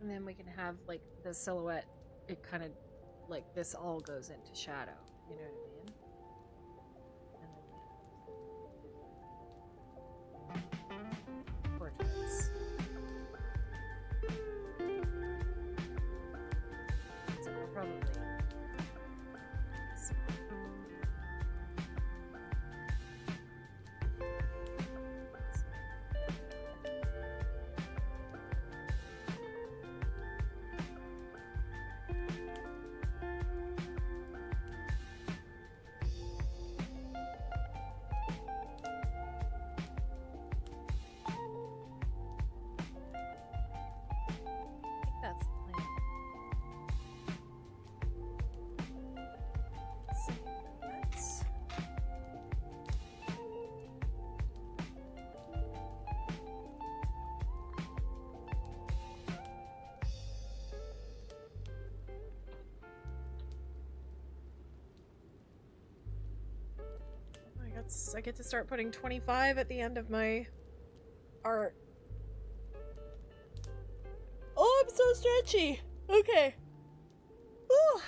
and then we can have like the silhouette, it kind of like this all goes into shadow, you know what I mean? And then portraits. So we'll probably I get to start putting 25 at the end of my art. Oh, I'm so stretchy. Okay. Whew.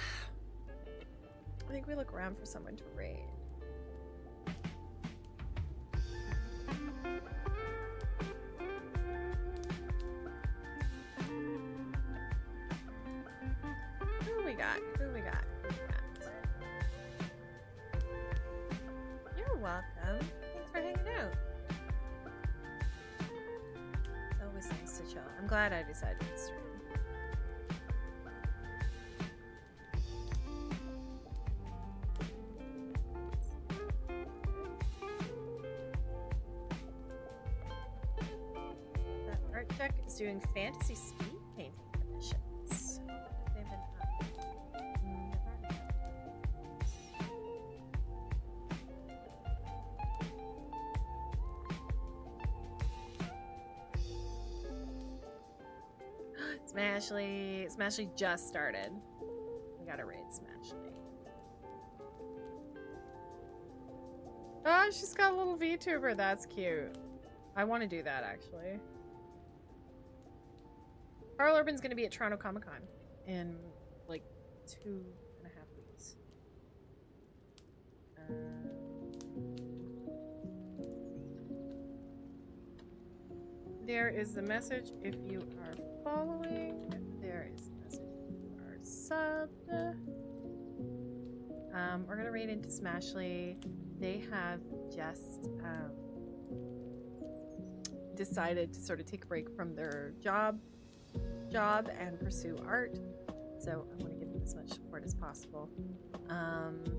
I think we look around for someone to raid. Who we got? You're welcome. Thanks for hanging out. It's always nice to chill. I'm glad I decided to stream. That art check is doing fantasy speed painting commissions. They've been up. Smashly just started. We gotta raid Smashly. Oh, she's got a little VTuber. That's cute. I want to do that, actually. Carl Urban's gonna be at Toronto Comic Con in like 2.5 weeks. There is the message if you are following. There is the message if you are subbed. We're gonna raid into Smashly. They have just decided to sort of take a break from their job and pursue art. So I want to give them as much support as possible.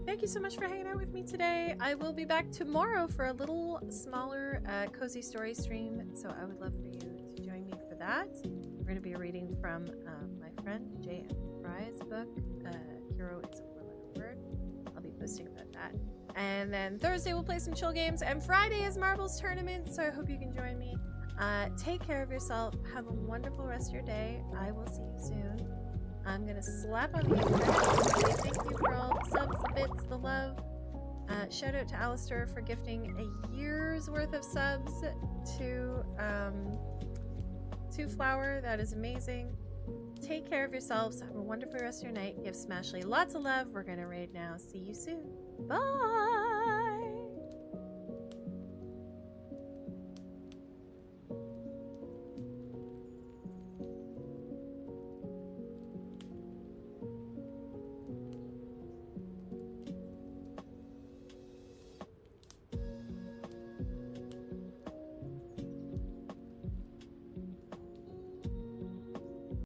Thank you so much for hanging out with me today. I will be back tomorrow for a little smaller cozy story stream, so I would love for you to join me for that. We're going to be reading from my friend J.M. Fry's book, Hero is a Four-Letter Word. I'll be posting about that. And then Thursday we'll play some chill games, and Friday is Marbles Tournament, so I hope you can join me. Take care of yourself. Have a wonderful rest of your day. I will see you soon. I'm gonna slap on the internet. Thank you for all the subs, the bits, the love. Shout out to Alistair for gifting a year's worth of subs to Flower. That is amazing. Take care of yourselves. Have a wonderful rest of your night. Give Smashly lots of love. We're gonna raid now. See you soon. Bye.